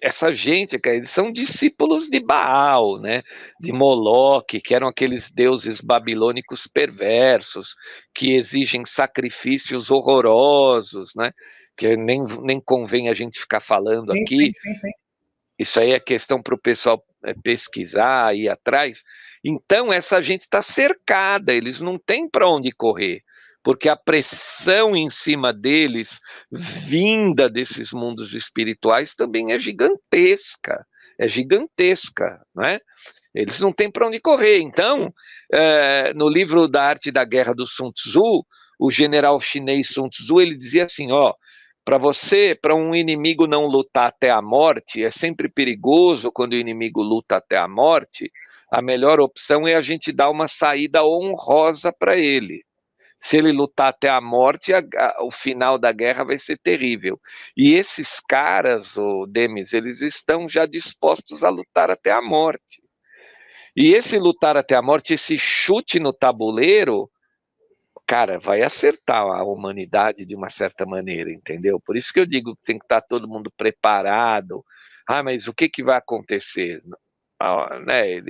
essa gente, cara, eles são discípulos de Baal, né, de Moloque, que eram aqueles deuses babilônicos perversos, que exigem sacrifícios horrorosos, né, que nem convém a gente ficar falando aqui. Sim. Isso aí é questão para o pessoal pesquisar, ir atrás. Então, essa gente está cercada, eles não têm para onde correr, porque a pressão em cima deles, vinda desses mundos espirituais, também é gigantesca, não é? Eles não têm para onde correr. Então, no livro da Arte da Guerra do Sun Tzu, o general chinês Sun Tzu, ele dizia assim, para um inimigo não lutar até a morte, é sempre perigoso quando o inimigo luta até a morte, a melhor opção é a gente dar uma saída honrosa para ele. Se ele lutar até a morte, o final da guerra vai ser terrível. E esses caras, Demis, eles estão já dispostos a lutar até a morte. E esse lutar até a morte, esse chute no tabuleiro, cara, vai acertar a humanidade de uma certa maneira, entendeu? Por isso que eu digo que tem que estar todo mundo preparado. Mas o que vai acontecer? Né,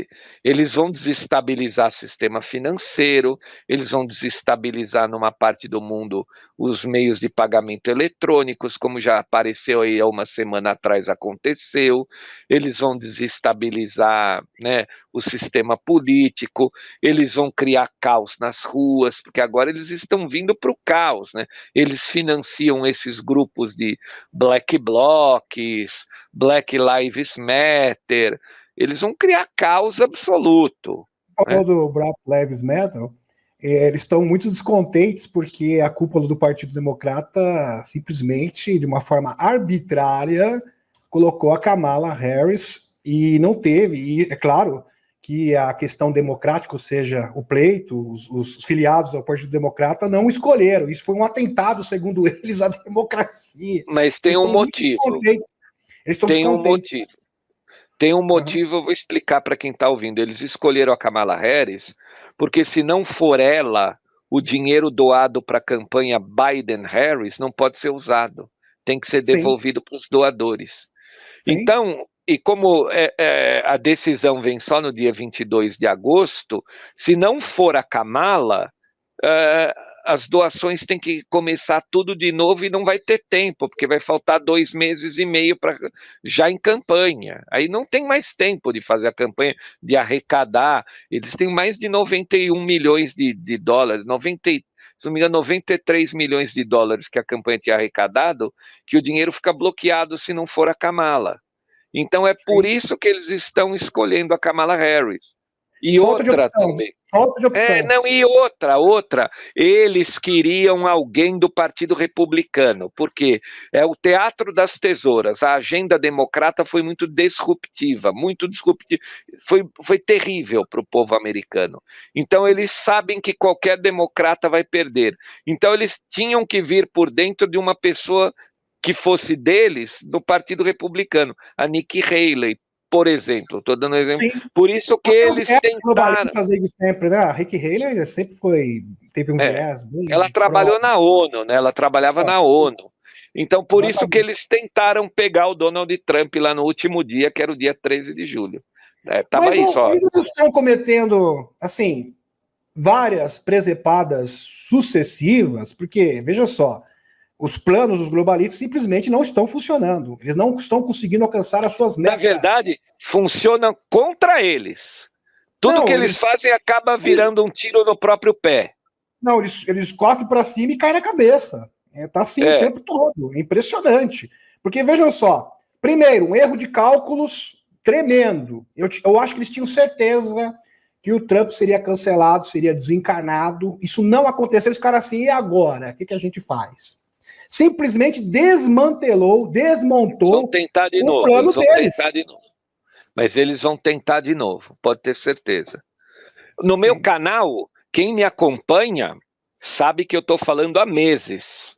eles vão desestabilizar o sistema financeiro, eles vão desestabilizar numa parte do mundo os meios de pagamento eletrônicos, como já apareceu aí há uma semana atrás aconteceu, eles vão desestabilizar, né, o sistema político, eles vão criar caos nas ruas, porque agora eles estão vindo para o caos, né? Eles financiam esses grupos de Black Blocs, Black Lives Matter, eles vão criar caos absoluto. Falou do Black Lives Matter, eles estão muito descontentes porque a cúpula do Partido Democrata simplesmente, de uma forma arbitrária, colocou a Kamala Harris e não teve, e é claro que a questão democrática, ou seja, o pleito, os filiados ao Partido Democrata não escolheram, isso foi um atentado, segundo eles, à democracia. Mas tem um motivo. Eles estão descontentes. Tem um motivo, eu vou explicar para quem está ouvindo. Eles escolheram a Kamala Harris porque se não for ela, o dinheiro doado para a campanha Biden-Harris não pode ser usado. Tem que ser devolvido para os doadores. Sim. Então, e como a decisão vem só no dia 22 de agosto, se não for a Kamala, as doações têm que começar tudo de novo e não vai ter tempo, porque vai faltar 2 meses e meio já em campanha. Aí não tem mais tempo de fazer a campanha, de arrecadar. Eles têm mais de 91 milhões de dólares, se não me engano, 93 milhões de dólares que a campanha tinha arrecadado, que o dinheiro fica bloqueado se não for a Kamala. Então é por isso que eles estão escolhendo a Kamala Harris. E falta outra também. Falta de opção. E outra. Eles queriam alguém do Partido Republicano, porque é o teatro das tesouras. A agenda democrata foi muito disruptiva, foi terrível para o povo americano. Então eles sabem que qualquer democrata vai perder. Então eles tinham que vir por dentro de uma pessoa que fosse deles, do Partido Republicano, a Nikki Haley, por exemplo, estou dando um exemplo. Sim. Por isso que eles tentaram. Sempre, né? A Nikki Haley sempre teve um viés bem. Ela trabalhou na ONU, né? Ela trabalhava na ONU. Então, por isso que eles tentaram pegar o Donald Trump lá no último dia, que era o dia 13 de julho. Tava aí só. Eles estão cometendo, assim, várias presepadas sucessivas, porque, veja só, os planos dos globalistas simplesmente não estão funcionando. Eles não estão conseguindo alcançar as suas metas. Na verdade, funcionam contra eles. Tudo que eles fazem acaba virando um tiro no próprio pé. Não, eles correm para cima e caem na cabeça. Tá assim o tempo todo. É impressionante. Porque, vejam só, primeiro, um erro de cálculos tremendo. Eu acho que eles tinham certeza que o Trump seria cancelado, seria desencarnado. Isso não aconteceu. Os caras assim, e agora? O que a gente faz? Simplesmente desmontou vão tentar de novo, plano deles. Mas eles vão tentar de novo, pode ter certeza. No meu canal, quem me acompanha sabe que eu estou falando há meses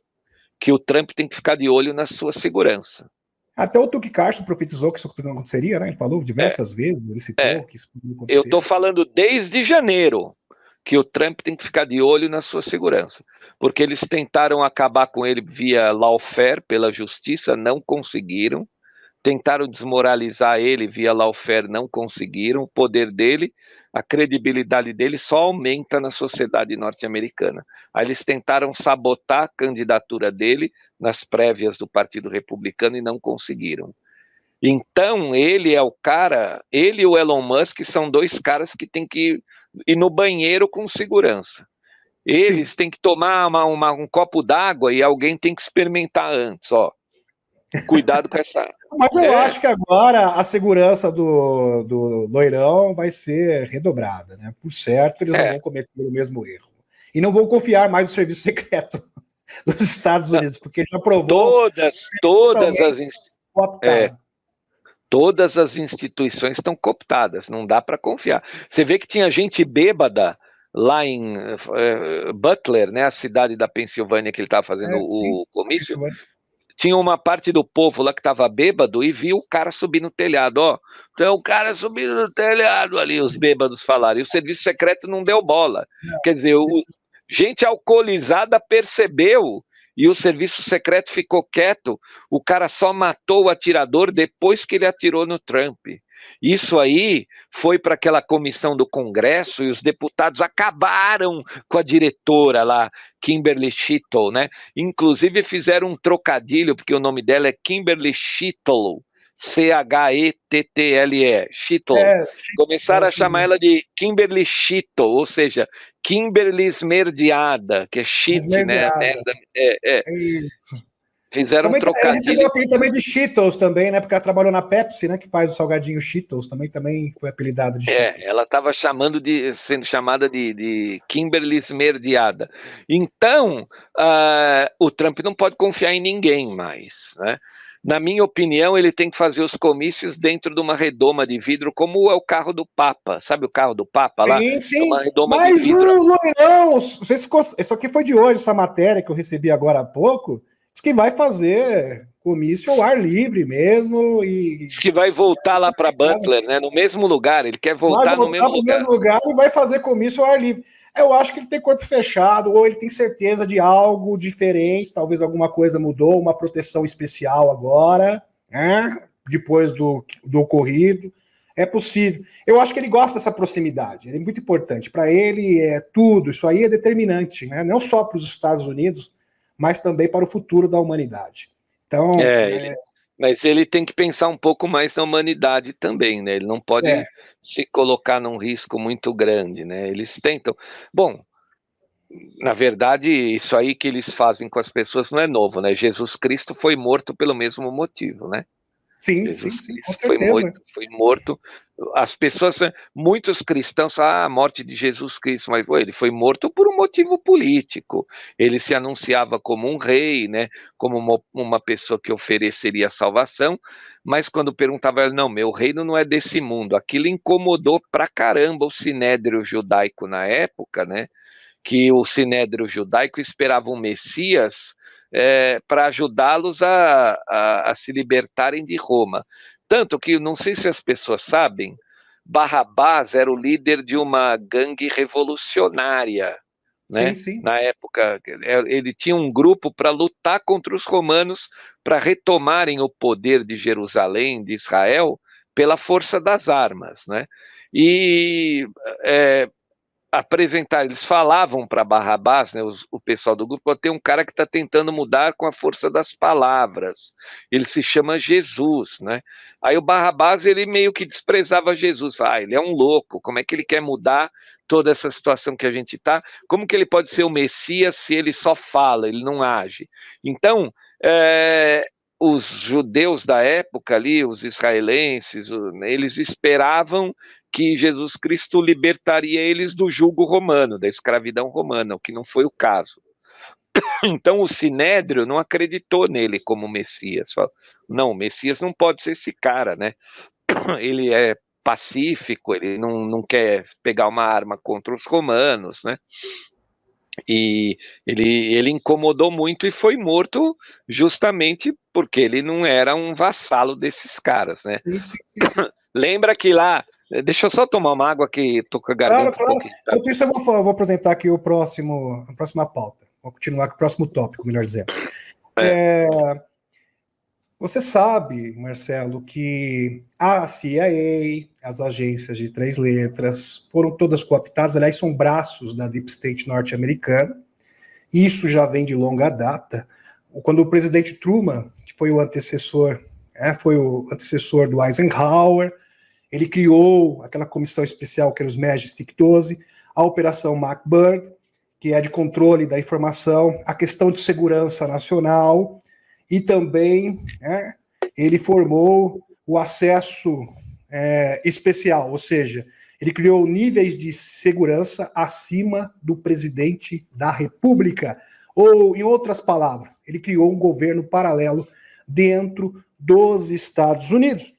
que o Trump tem que ficar de olho na sua segurança. Até o Tucker Carlson profetizou que isso não aconteceria, né? Ele falou diversas vezes, ele citou que isso não aconteceria. Eu estou falando desde janeiro que o Trump tem que ficar de olho na sua segurança, porque eles tentaram acabar com ele via lawfare, pela justiça, não conseguiram, tentaram desmoralizar ele via lawfare, não conseguiram, o poder dele, a credibilidade dele só aumenta na sociedade norte-americana. Aí eles tentaram sabotar a candidatura dele nas prévias do Partido Republicano e não conseguiram. Então ele é o cara, ele e o Elon Musk são dois caras que têm que ir no banheiro com segurança. Eles têm que tomar um copo d'água e alguém tem que experimentar antes, ó. Cuidado com essa... Mas eu acho que agora a segurança do loirão vai ser redobrada, né? Por certo, eles não vão cometer o mesmo erro. E não vão confiar mais no serviço secreto dos Estados Unidos, porque já provou... Todas as instituições estão cooptadas, não dá para confiar. Você vê que tinha gente bêbada lá em Butler, né, a cidade da Pensilvânia que ele estava fazendo Sim, o comício, tinha uma parte do povo lá que estava bêbado e viu o cara subir no telhado, ó, tem um cara subindo no telhado ali, os bêbados falaram, e o serviço secreto não deu bola. Quer dizer, gente alcoolizada percebeu e o serviço secreto ficou quieto, o cara só matou o atirador depois que ele atirou no Trump. Isso aí foi para aquela comissão do Congresso e os deputados acabaram com a diretora lá, Kimberly Shittle, né? Inclusive fizeram um trocadilho, porque o nome dela é Kimberly Shittle, Chetttle, Shittle. Começaram a chamar ela de Kimberly Shittle, ou seja, Kimberly esmerdeada, que é shit, né? Merda. É isso. Fizeram um Ela recebeu o trocadilho. apelido também de Cheetos também, né? Porque ela trabalhou na Pepsi, né? Que faz o salgadinho Cheetos, também foi apelidada de Cheetos. Ela estava sendo chamada de Kimberly esmerdeada. Então, o Trump não pode confiar em ninguém mais, né? Na minha opinião, ele tem que fazer os comícios dentro de uma redoma de vidro, como é o carro do Papa. Sabe o carro do Papa lá? Sim. Uma redoma Mas de vidro. Loirão, isso aqui foi de hoje, essa matéria que eu recebi agora há pouco. Diz que vai fazer comício ao ar livre mesmo. Diz que vai voltar lá para Butler, né? No mesmo lugar. Ele quer voltar no mesmo lugar. E vai fazer comício ao ar livre. Eu acho que ele tem corpo fechado, ou ele tem certeza de algo diferente, talvez alguma coisa mudou, uma proteção especial agora, né? Depois do ocorrido. É possível. Eu acho que ele gosta dessa proximidade, ele é muito importante. Para ele é tudo, isso aí é determinante, né? Não só para os Estados Unidos, mas também para o futuro da humanidade. Então, mas ele tem que pensar um pouco mais na humanidade também, né? Ele não pode se colocar num risco muito grande, né? Eles tentam. Bom, na verdade, isso aí que eles fazem com as pessoas não é novo, né? Jesus Cristo foi morto pelo mesmo motivo, né? Sim, Jesus com Cristo certeza. foi morto. As pessoas, muitos cristãos falam, a morte de Jesus Cristo, mas ele foi morto por um motivo político. Ele se anunciava como um rei, né? Como uma pessoa que ofereceria salvação, mas quando perguntava, não, meu reino não é desse mundo. Aquilo incomodou pra caramba o sinédrio judaico na época, né? Que o sinédrio judaico esperava um Messias para ajudá-los a se libertarem de Roma. Tanto que, não sei se as pessoas sabem, Barrabás era o líder de uma gangue revolucionária, né? Sim. Na época, ele tinha um grupo para lutar contra os romanos, para retomarem o poder de Jerusalém, de Israel, pela força das armas, né? E eles falavam para Barrabás, né, o pessoal do grupo, tem um cara que está tentando mudar com a força das palavras, ele se chama Jesus, né? Aí o Barrabás, ele meio que desprezava Jesus, ele é um louco, como é que ele quer mudar toda essa situação que a gente está? Como que ele pode ser o Messias se ele só fala, ele não age? Então, os judeus da época ali, os israelenses, eles esperavam que Jesus Cristo libertaria eles do jugo romano, da escravidão romana, o que não foi o caso. Então o Sinédrio não acreditou nele como Messias. Falou, não, o Messias não pode ser esse cara, né? Ele é pacífico, ele não quer pegar uma arma contra os romanos, né? E ele incomodou muito e foi morto justamente porque ele não era um vassalo desses caras, né? Sim. Lembra que lá, deixa eu só tomar uma água que tô com a garganta Claro. um pouquinho. Tá? Enquanto isso, eu vou apresentar aqui a próxima pauta. Vou continuar com o próximo tópico, melhor dizendo. Você sabe, Marcelo, que a CIA, as agências de 3 letras, foram todas cooptadas, aliás, são braços da Deep State norte-americana. Isso já vem de longa data. Quando o presidente Truman, que foi o antecessor do Eisenhower, ele criou aquela comissão especial que era os Majestic 12, a Operação MacBird, que é de controle da informação, a questão de segurança nacional, e também ele formou o acesso especial, ou seja, ele criou níveis de segurança acima do presidente da República, ou, em outras palavras, ele criou um governo paralelo dentro dos Estados Unidos.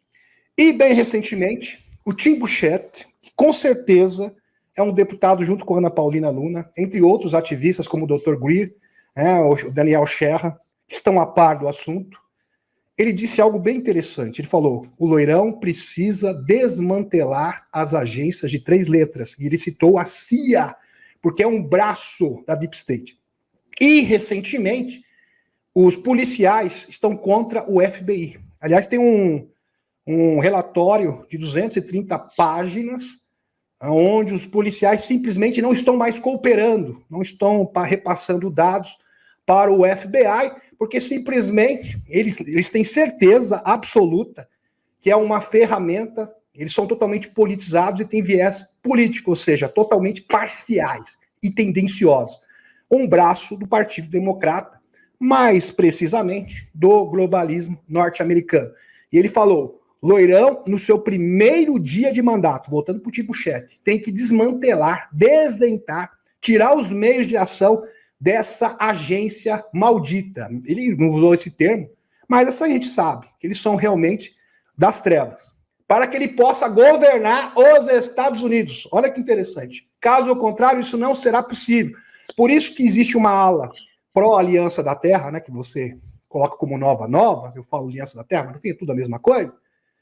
E, bem recentemente, o Tim Burchett, que com certeza é um deputado junto com a Ana Paulina Luna, entre outros ativistas como o Dr. Greer, o Daniel Scherrer, que estão a par do assunto. Ele disse algo bem interessante. Ele falou: o Loirão precisa desmantelar as agências de 3 letras. E ele citou a CIA, porque é um braço da Deep State. E, recentemente, os policiais estão contra o FBI. Aliás, tem um relatório de 230 páginas, onde os policiais simplesmente não estão mais cooperando, não estão repassando dados para o FBI, porque simplesmente eles têm certeza absoluta que é uma ferramenta, eles são totalmente politizados e têm viés político, ou seja, totalmente parciais e tendenciosos. Um braço do Partido Democrata, mais precisamente do globalismo norte-americano. E ele falou: Loirão, no seu primeiro dia de mandato, voltando para o tipo chat, tem que desmantelar, desdentar, tirar os meios de ação dessa agência maldita. Ele não usou esse termo, mas essa gente sabe que eles são realmente das trevas, para que ele possa governar os Estados Unidos. Olha que interessante. Caso contrário, isso não será possível. Por isso que existe uma ala pró-aliança da Terra, né, que você coloca como nova, eu falo aliança da Terra, mas no fim é tudo a mesma coisa,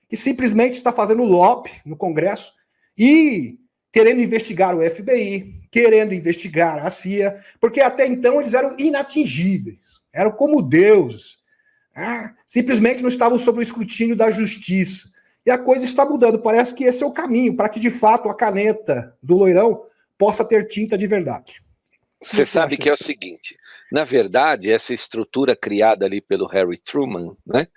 que simplesmente está fazendo lobby no Congresso e querendo investigar o FBI, querendo investigar a CIA, porque até então eles eram inatingíveis, eram como deuses, simplesmente não estavam sob o escrutínio da justiça. E a coisa está mudando, parece que esse é o caminho, para que de fato a caneta do Loirão possa ter tinta de verdade. Você sabe que é o seguinte, na verdade, essa estrutura criada ali pelo Harry Truman, né,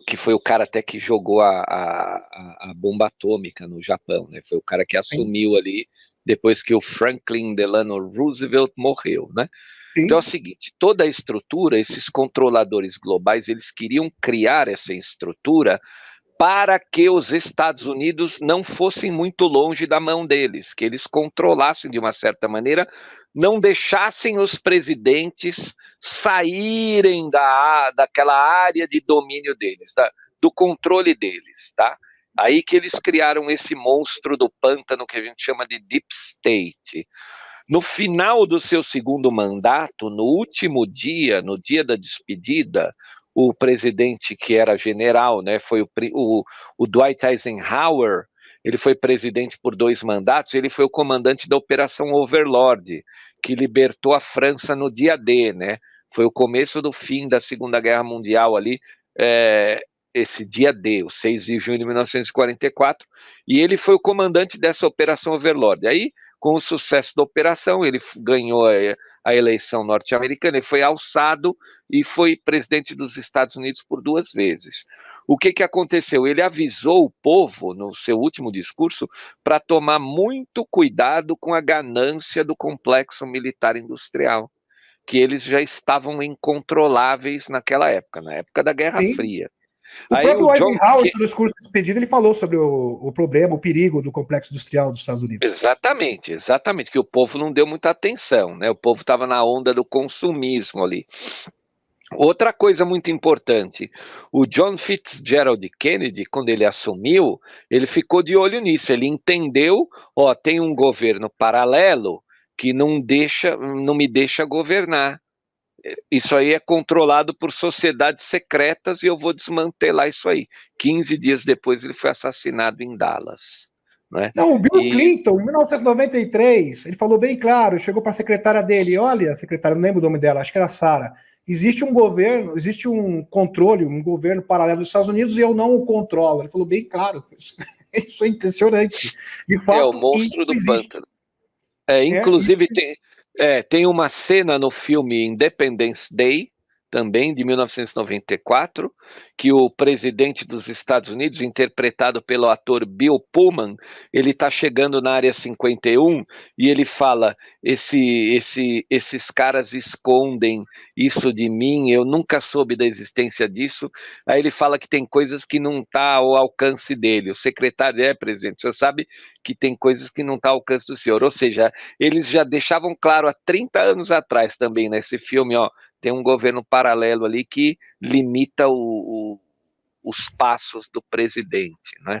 que foi o cara até que jogou a bomba atômica no Japão, né, foi o cara que assumiu ali depois que o Franklin Delano Roosevelt morreu, né. Sim. Então é o seguinte, toda a estrutura, esses controladores globais, eles queriam criar essa estrutura para que os Estados Unidos não fossem muito longe da mão deles, que eles controlassem de uma certa maneira, não deixassem os presidentes saírem daquela área de domínio deles, do controle deles, tá? Aí que eles criaram esse monstro do pântano que a gente chama de Deep State. No final do seu segundo mandato, no último dia, no dia da despedida, o presidente que era general, né, foi o Dwight Eisenhower, ele foi presidente por 2 mandatos, ele foi o comandante da Operação Overlord, que libertou a França no dia D, né, foi o começo do fim da Segunda Guerra Mundial ali, esse dia D, o 6 de junho de 1944, e ele foi o comandante dessa Operação Overlord. Aí, com o sucesso da operação, ele ganhou a eleição norte-americana, ele foi alçado e foi presidente dos Estados Unidos por 2 vezes. O que aconteceu? Ele avisou o povo, no seu último discurso, para tomar muito cuidado com a ganância do complexo militar industrial, que eles já estavam incontroláveis naquela época, na época da Guerra Fria. O próprio Eisenhower, no discurso de despedida, ele falou sobre o problema, o perigo do complexo industrial dos Estados Unidos. Exatamente, que o povo não deu muita atenção, né? O povo estava na onda do consumismo ali. Outra coisa muito importante, o John Fitzgerald Kennedy, quando ele assumiu, ele ficou de olho nisso, ele entendeu, tem um governo paralelo que não me deixa governar. Isso aí é controlado por sociedades secretas e eu vou desmantelar isso aí. 15 dias depois ele foi assassinado em Dallas. Né? Não, o Bill Clinton, em 1993, ele falou bem claro, chegou para a secretária dele, olha, secretária, não lembro o nome dela, acho que era Sarah, existe um governo, existe um controle, um governo paralelo dos Estados Unidos e eu não o controlo. Ele falou bem claro, isso é impressionante. De fato, é o monstro do pântano. Inclusive tem uma cena no filme Independence Day, também de 1994, que o presidente dos Estados Unidos, interpretado pelo ator Bill Pullman, ele está chegando na área 51 e ele fala, esses caras escondem isso de mim, eu nunca soube da existência disso. Aí ele fala que tem coisas que não está ao alcance dele. O secretário, presidente, o senhor sabe que tem coisas que não está ao alcance do senhor. Ou seja, eles já deixavam claro há 30 anos atrás também nesse filme, tem um governo paralelo ali que limita os passos do presidente, né?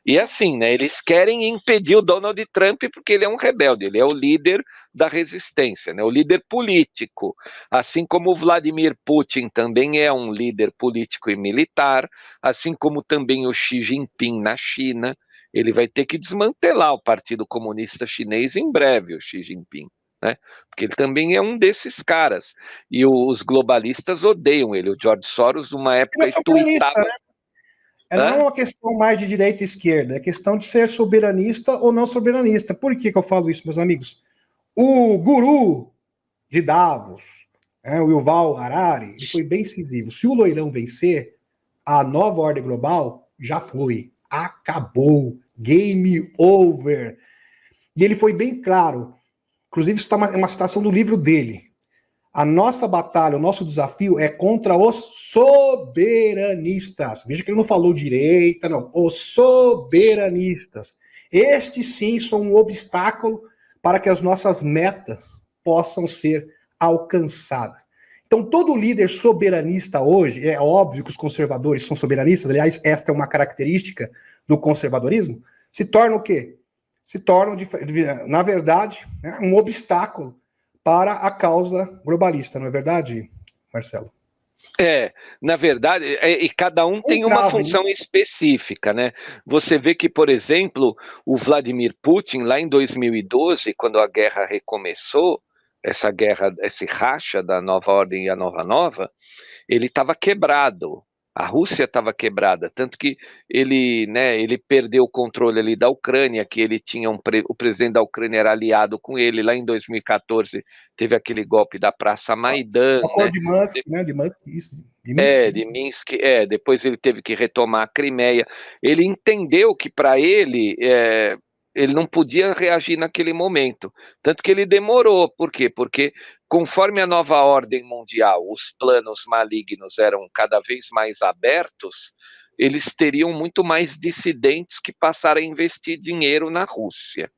E assim, né, eles querem impedir o Donald Trump porque ele é um rebelde, ele é o líder da resistência, né, o líder político. Assim como o Vladimir Putin também é um líder político e militar, assim como também o Xi Jinping na China, ele vai ter que desmantelar o Partido Comunista Chinês em breve, o Xi Jinping. Né? Porque ele também é um desses caras. E os globalistas odeiam ele. O George Soros, numa Ele época, é soberanista, tuitava. né? Não é Hã? uma questão mais de direita e esquerda, é questão de ser soberanista ou não soberanista. Por que eu falo isso, meus amigos? O guru de Davos, o Yuval Harari, ele foi bem incisivo. Se o loirão vencer, a nova ordem global já foi. Acabou. Game over. E ele foi bem claro. Inclusive, isso é uma citação do livro dele. A nossa batalha, o nosso desafio é contra os soberanistas. Veja que ele não falou direita, não. Os soberanistas. Estes sim são um obstáculo para que as nossas metas possam ser alcançadas. Então, todo líder soberanista hoje, é óbvio que os conservadores são soberanistas, aliás, esta é uma característica do conservadorismo, se torna o quê? Se tornam, na verdade, um obstáculo para a causa globalista, não é verdade, Marcelo? Na verdade, e cada um tem uma função específica, né? Você vê que, por exemplo, o Vladimir Putin, lá em 2012, quando a guerra recomeçou, essa guerra, esse racha da nova ordem e a nova, ele estava quebrado. A Rússia estava quebrada, tanto que ele perdeu o controle ali da Ucrânia, que ele tinha o presidente da Ucrânia era aliado com ele. Lá em 2014 teve aquele golpe da Praça Maidan, o acordo né? de Minsk, né? De Minsk, isso. De Minsk. De Minsk, depois ele teve que retomar a Crimeia. Ele entendeu que para ele não podia reagir naquele momento. Tanto que ele demorou. Por quê? Porque conforme a nova ordem mundial, os planos malignos eram cada vez mais abertos, eles teriam muito mais dissidentes que passaram a investir dinheiro na Rússia.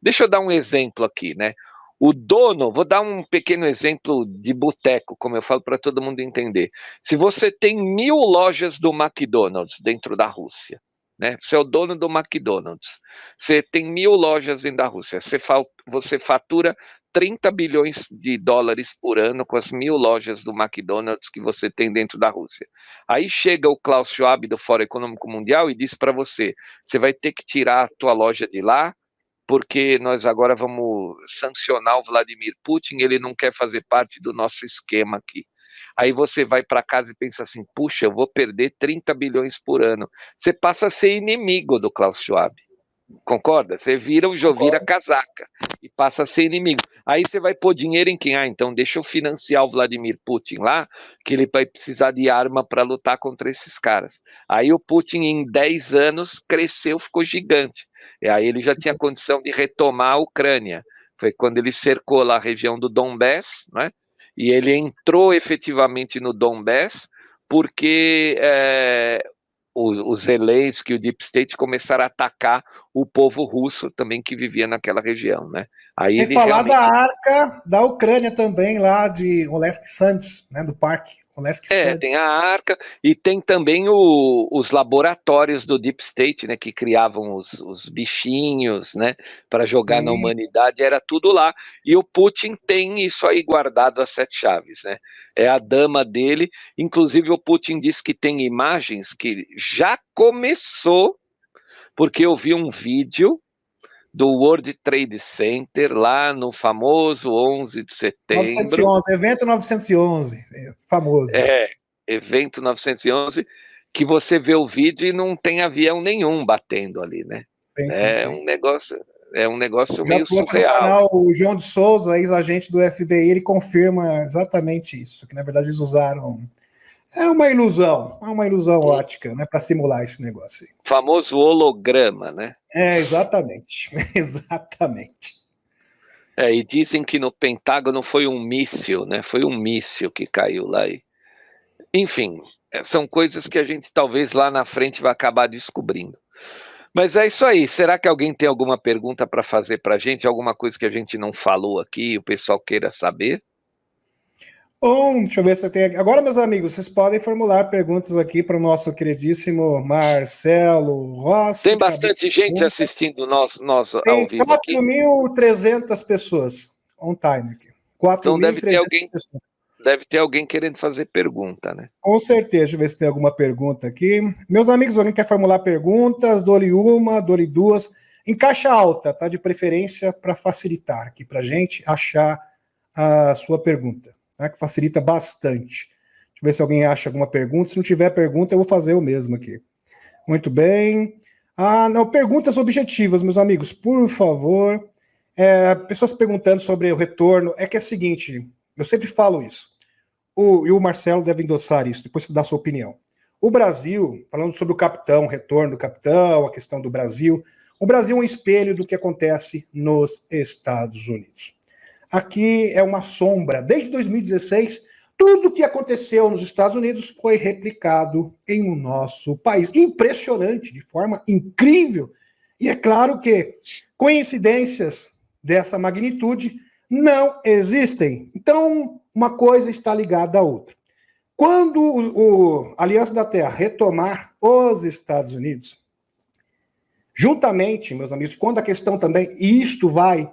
Deixa eu dar um exemplo aqui, né? O dono, vou dar um pequeno exemplo de boteco, como eu falo para todo mundo entender. Se você tem 1000 lojas do McDonald's dentro da Rússia, né? Você é o dono do McDonald's. Você tem 1000 lojas dentro da Rússia. Você fatura 30 bilhões de dólares por ano com as 1000 lojas do McDonald's que você tem dentro da Rússia. Aí chega o Klaus Schwab do Fórum Econômico Mundial e diz para você: você vai ter que tirar a tua loja de lá, porque nós agora vamos sancionar o Vladimir Putin, ele não quer fazer parte do nosso esquema aqui. Aí você vai para casa e pensa assim: puxa, eu vou perder 30 bilhões por ano. Você passa a ser inimigo do Klaus Schwab. Concorda? Você vira o Jovira casaca e passa a ser inimigo. Aí você vai pôr dinheiro em quem? Então deixa eu financiar o Vladimir Putin lá, que ele vai precisar de arma para lutar contra esses caras. Aí o Putin, em 10 anos, cresceu, ficou gigante. E aí ele já tinha condição de retomar a Ucrânia. Foi quando ele cercou lá a região do Donbass, né? E ele entrou efetivamente no Donbass porque os Zelensky e o Deep State começaram a atacar o povo russo também que vivia naquela região, né? Aí Sem ele falar da realmente... arca da Ucrânia também, lá de Olesk Sands, né, do parque. Olesk tem Sands. a arca e tem também os laboratórios do Deep State, né, que criavam os bichinhos, né, para jogar na Sim. humanidade, era tudo lá. E o Putin tem isso aí guardado às 7 chaves, né? É a dama dele. Inclusive o Putin disse que tem imagens que já começou, porque eu vi um vídeo do World Trade Center lá no famoso 11 de setembro. 911, evento 911, famoso. Evento 911, que você vê o vídeo e não tem avião nenhum batendo ali, né? Sim, sim, É sim. um negócio, é um negócio Já meio trouxe no surreal. canal o João de Souza, ex-agente do FBI, ele confirma exatamente isso, que na verdade eles usaram. É uma ilusão Um ótica, né, para simular esse negócio. famoso holograma, né? Exatamente, exatamente. E dizem que no Pentágono foi um míssil, né? Foi um míssil que caiu lá. Enfim, são coisas que a gente talvez lá na frente vai acabar descobrindo. Mas é isso aí. Será que alguém tem alguma pergunta para fazer para a gente? Alguma coisa que a gente não falou aqui e o pessoal queira saber? Bom, deixa eu ver se eu tenho. Agora, meus amigos, vocês podem formular perguntas aqui para o nosso queridíssimo Marcelo Rossi. Tem bastante gente assistindo nós ao Tem vivo aqui. 4.300 pessoas on time aqui. Então 4.300 pessoas. deve ter alguém querendo fazer pergunta, né? Com certeza. Deixa eu ver se tem alguma pergunta aqui. Meus amigos, alguém quer formular perguntas? Dou-lhe uma, dou-lhe duas. Em caixa alta, tá? De preferência para facilitar aqui para a gente achar a sua pergunta, tá? Que facilita bastante. Deixa eu ver se alguém acha alguma pergunta. Se não tiver pergunta, eu vou fazer o mesmo aqui. Muito bem. Não, perguntas objetivas, meus amigos, por favor. Pessoas perguntando sobre o retorno. É que é o seguinte, eu sempre falo isso. E o Marcelo deve endossar isso, depois dar sua opinião. O Brasil, falando sobre o capitão, o retorno do capitão, a questão do Brasil, o Brasil é um espelho do que acontece nos Estados Unidos. Aqui é uma sombra. Desde 2016, tudo que aconteceu nos Estados Unidos foi replicado em o nosso país. Impressionante, de forma incrível. E é claro que coincidências dessa magnitude não existem. Então, uma coisa está ligada à outra. Quando a Aliança da Terra retomar os Estados Unidos, juntamente, meus amigos, quando a questão também, e isto vai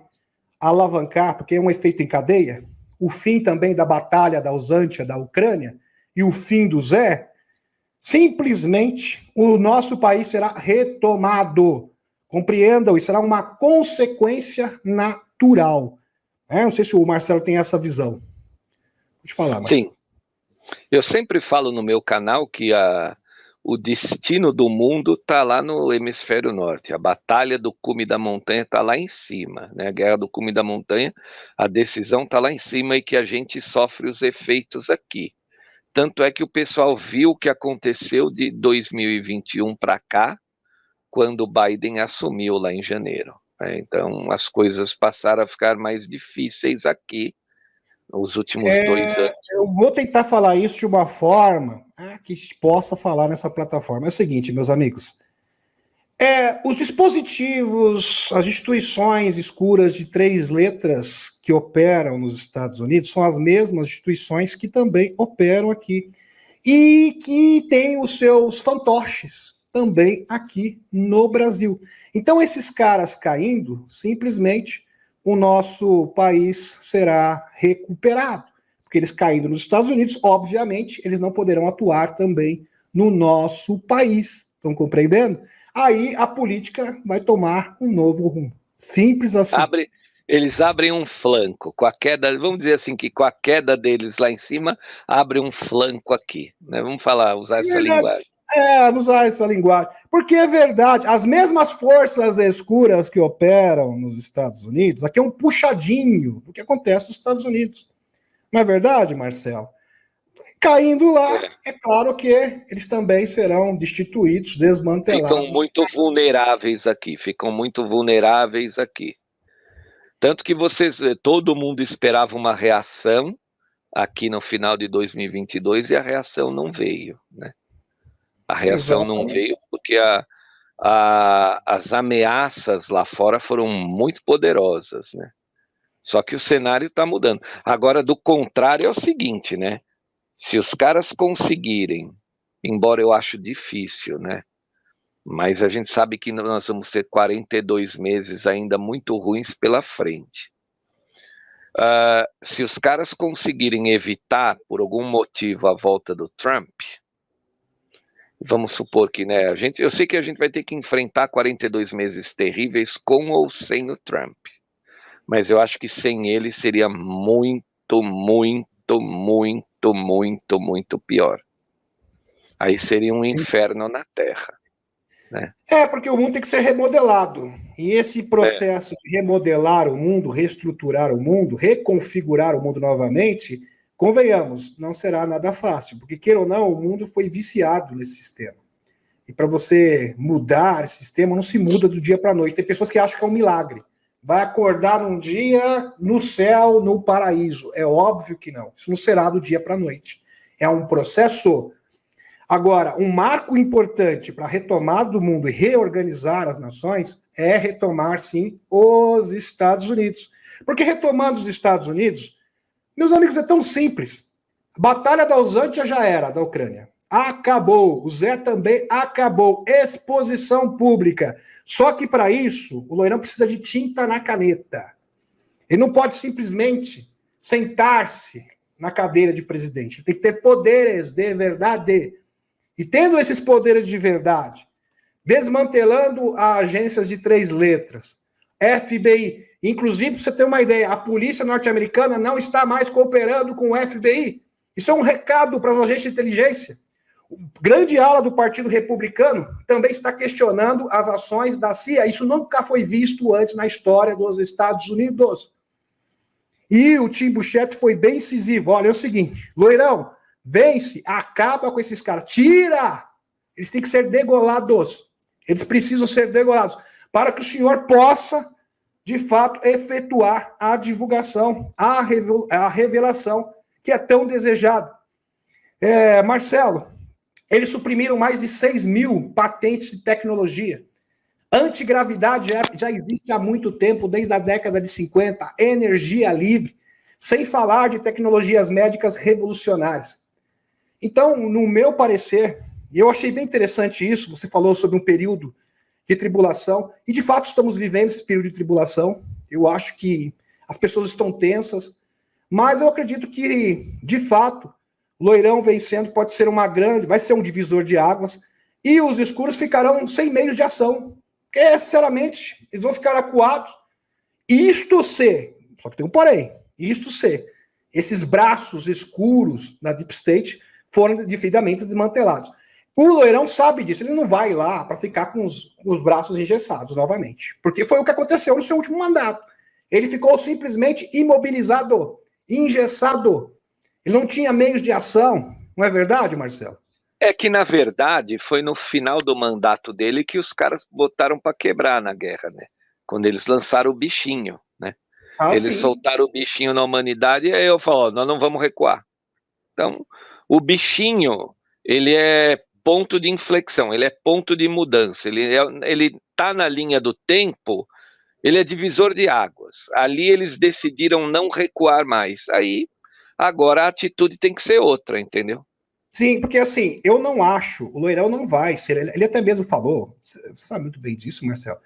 alavancar, porque é um efeito em cadeia, o fim também da batalha da Usantia, da Ucrânia, e o fim do Zé, simplesmente o nosso país será retomado. Compreendam, isso será uma consequência natural. Não sei se o Marcelo tem essa visão. Pode falar, Marcelo. Sim. Eu sempre falo no meu canal que o destino do mundo está lá no hemisfério norte. A batalha do cume da montanha está lá em cima, né? A guerra do cume da montanha, a decisão está lá em cima e que a gente sofre os efeitos aqui. Tanto é que o pessoal viu o que aconteceu de 2021 para cá, quando o Biden assumiu lá em janeiro, né? Então as coisas passaram a ficar mais difíceis aqui nos últimos 2 anos. Eu vou tentar falar isso de uma forma que possa falar nessa plataforma. É o seguinte, meus amigos. Os dispositivos, as instituições escuras de 3 letras que operam nos Estados Unidos são as mesmas instituições que também operam aqui. E que têm os seus fantoches também aqui no Brasil. Então, esses caras caindo, simplesmente o nosso país será recuperado. Porque eles caindo nos Estados Unidos, obviamente, eles não poderão atuar também no nosso país. Estão compreendendo? Aí a política vai tomar um novo rumo. Simples assim. Eles abrem um flanco. Com a queda, vamos dizer assim, que com a queda deles lá em cima, abre um flanco aqui, né? Vamos usar essa linguagem. Usar essa linguagem. Porque é verdade, as mesmas forças escuras que operam nos Estados Unidos, aqui é um puxadinho do que acontece nos Estados Unidos. Não é verdade, Marcelo? Caindo lá, é claro que eles também serão destituídos, desmantelados. Ficam muito vulneráveis aqui. Tanto que todo mundo esperava uma reação aqui no final de 2022 e a reação não veio, né? A reação não veio porque as ameaças lá fora foram muito poderosas, né? Só que o cenário está mudando. Agora, do contrário, é o seguinte, né? Se os caras conseguirem, embora eu acho difícil, né? Mas a gente sabe que nós vamos ter 42 meses ainda muito ruins pela frente. Se os caras conseguirem evitar, por algum motivo, a volta do Trump, vamos supor que, né, eu sei que a gente vai ter que enfrentar 42 meses terríveis com ou sem o Trump, mas eu acho que sem ele seria muito, muito, muito, muito, muito pior. Aí seria um inferno na Terra, né? Porque o mundo tem que ser remodelado. E esse processo de remodelar o mundo, reestruturar o mundo, reconfigurar o mundo novamente, convenhamos, não será nada fácil, porque, queira ou não, o mundo foi viciado nesse sistema. E para você mudar esse sistema, não se muda do dia para a noite. Tem pessoas que acham que é um milagre. Vai acordar num dia no céu, no paraíso. É óbvio que não. Isso não será do dia para a noite. É um processo. Agora, um marco importante para a retomada do mundo e reorganizar as nações é retomar, sim, os Estados Unidos. Porque retomando os Estados Unidos, meus amigos, é tão simples. Batalha da Usântia já era, da Ucrânia. Acabou. O Zé também acabou. Exposição pública. Só que para isso, o Loirão precisa de tinta na caneta. Ele não pode simplesmente sentar-se na cadeira de presidente. Ele tem que ter poderes de verdade. E tendo esses poderes de verdade, desmantelando as agências de 3 letras, FBI, inclusive, para você ter uma ideia, a polícia norte-americana não está mais cooperando com o FBI. Isso é um recado para as agências de inteligência. O grande ala do Partido Republicano também está questionando as ações da CIA. Isso nunca foi visto antes na história dos Estados Unidos. E o Tim Burchett foi bem incisivo. Olha, é o seguinte, Loirão, vence, acaba com esses caras, tira! Eles têm que ser degolados. Eles precisam ser degolados para que o senhor possa, de fato, efetuar a divulgação, a revelação que é tão desejada. Marcelo, eles suprimiram mais de 6.000 patentes de tecnologia. Antigravidade já existe há muito tempo, desde a década de 50, energia livre, sem falar de tecnologias médicas revolucionárias. Então, no meu parecer, e eu achei bem interessante isso, você falou sobre um período de tribulação, e de fato estamos vivendo esse período de tribulação. Eu acho que as pessoas estão tensas, mas eu acredito que, de fato, Loirão vencendo pode ser vai ser um divisor de águas, e os escuros ficarão sem meios de ação. Porque, sinceramente, eles vão ficar acuados. Só que tem um porém, esses braços escuros da Deep State foram devidamente desmantelados. O Loirão sabe disso, ele não vai lá para ficar com os braços engessados novamente, porque foi o que aconteceu no seu último mandato. Ele ficou simplesmente imobilizado, engessado. Ele não tinha meios de ação, não é verdade, Marcelo? É que, na verdade, foi no final do mandato dele que os caras botaram para quebrar na guerra, né? Quando eles lançaram o bichinho, né? Eles soltaram o bichinho na humanidade e aí eu falo, nós não vamos recuar. Então, o bichinho, ele é ponto de inflexão, ele é ponto de mudança, ele tá na linha do tempo, ele é divisor de águas. Ali eles decidiram não recuar mais. Aí, agora a atitude tem que ser outra, entendeu? Sim, porque assim, eu não acho, o Loirão não vai ser, ele até mesmo falou, você sabe muito bem disso, Marcelo,